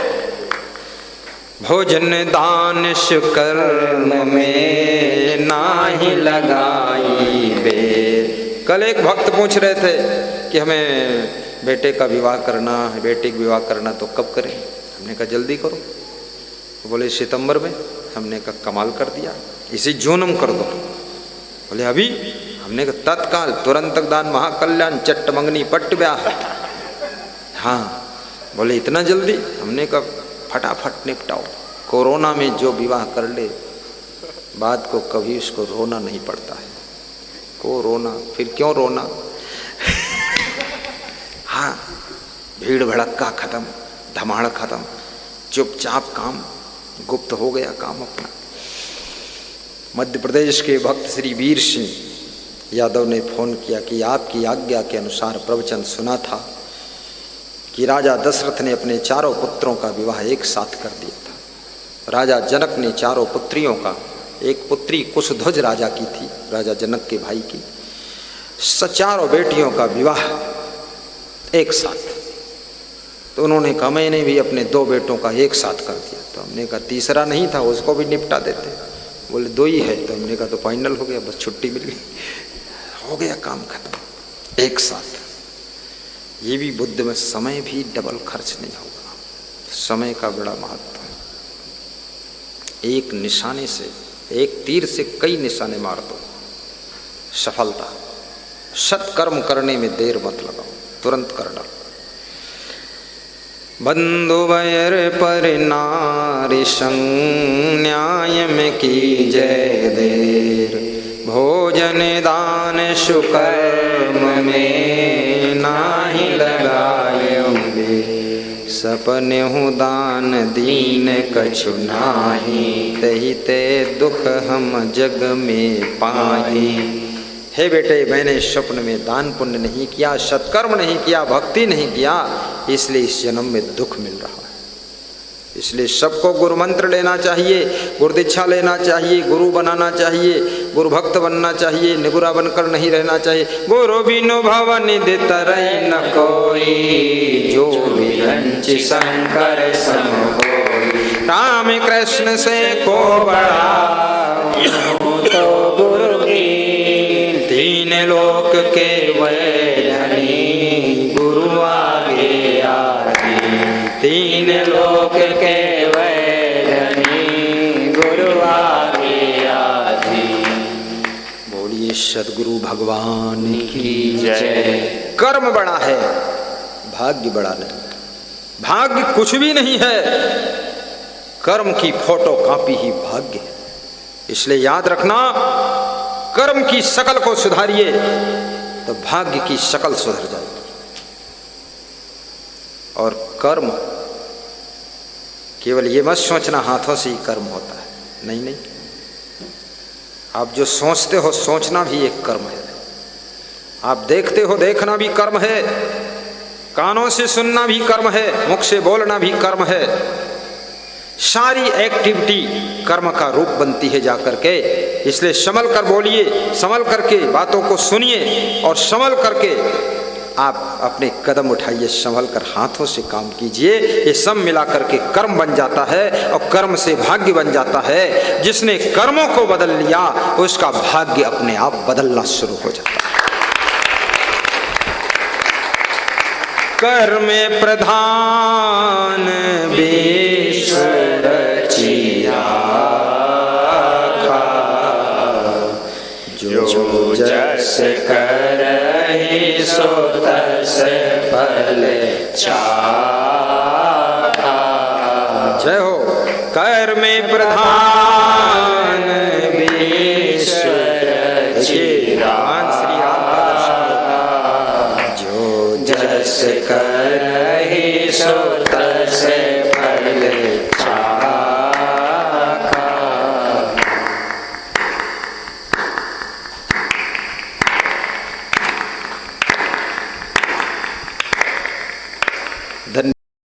भोजन दान सुकर्म में नाहि लगाई बेर। कल एक भक्त पूछ रहे थे कि हमें बेटे का विवाह करना है, बेटे का विवाह करना तो कब करें? हमने कहा जल्दी करो। बोले सितंबर में। हमने कहा कमाल कर दिया, इसी जून में कर दो। बोले अभी? हमने कहा तत्काल, तुरंत दान महाकल्याण चट्ट मंगनी पट्ट ब्याह। हाँ। बोले इतना जल्दी? हमने कहा फटाफट निपटाओ। कोरोना में जो विवाह कर ले बाद को कभी उसको रोना नहीं पड़ता है। कोरोना, फिर क्यों रोना? हाँ, भीड़ भड़क्का खत्म, धमाड़ खत्म, चुपचाप काम, गुप्त हो गया काम अपना। मध्य प्रदेश के भक्त श्री वीर सिंह यादव ने फोन किया कि आपकी आज्ञा के अनुसार प्रवचन सुना था कि राजा दशरथ ने अपने चारों पुत्रों का विवाह एक साथ कर दिया था। राजा जनक ने चारों पुत्रियों का, एक पुत्री कुशध्वज राजा की थी, राजा जनक के भाई की, चारों बेटियों का विवाह एक साथ। तो उन्होंने कहा मैंने भी अपने 2 बेटों का एक साथ कर दिया। तो हमने कहा तीसरा नहीं था, उसको भी निपटा देते। बोले 2 ही है। तो हमने कहा तो फाइनल हो गया, बस छुट्टी मिल गई, हो गया काम खत्म एक साथ। ये भी बुद्ध में समय भी डबल खर्च नहीं होगा, समय का बड़ा महत्व है। एक निशाने से, एक तीर से कई निशाने मार दो। सफलता, सत्कर्म करने में देर मत लगाओ, तुरंत कर डालो। बंधु बैर पर नारी संग न्याय में की जय देर, भोजन दान सुकर्म में नाहि लगायो बेर, सपने हूँ दान दीन कछु नाही, तही ते दुख हम जग में पाही। हे बेटे, मैंने स्वप्न में दान पुण्य नहीं किया, सत्कर्म नहीं किया, भक्ति नहीं किया, इसलिए इस जन्म में दुख मिल रहा है। इसलिए सबको गुरु मंत्र लेना चाहिए, गुरु दीक्षा लेना चाहिए, गुरु बनाना चाहिए, गुरु भक्त बनना चाहिए, निगुरा बनकर नहीं रहना चाहिए। गुरु बिनु भवन तरई न कोई, जो विरंचि शंकर सम होई, राम कृष्ण से को बड़ा तो गुरु की, तीन लोक के वैधनी गुरु आगे आदि, तीन लोक के वैधनी गुरु आगे आदि। बोलिए सद्गुरु भगवान की जय। कर्म बड़ा है, भाग्य बड़ा नहीं। भाग्य कुछ भी नहीं है, कर्म की फोटो कॉपी ही भाग्य है। इसलिए याद रखना, कर्म की शकल को सुधारिए तो भाग्य की शकल सुधर जाएगी। और कर्म केवल ये मत सोचना हाथों से ही कर्म होता है, नहीं नहीं, आप जो सोचते हो सोचना भी एक कर्म है, आप देखते हो देखना भी कर्म है, कानों से सुनना भी कर्म है, मुख से बोलना भी कर्म है। सारी एक्टिविटी कर्म का रूप बनती है जाकर के। इसलिए संभल कर बोलिए, संभल करके बातों को सुनिए और संभल करके आप अपने कदम उठाइए, संभल कर हाथों से काम कीजिए। ये सब मिला करके कर्म बन जाता है और कर्म से भाग्य बन जाता है। जिसने कर्मों को बदल लिया उसका भाग्य अपने आप बदलना शुरू हो जाता है। कर्म प्रधान विश्व रचिया, जो जस करहि सो तस फल चाखा। जय हो। कर्म प्रधान विश्व रचिया, श्री राम का दर्शन, जो जस करहि सो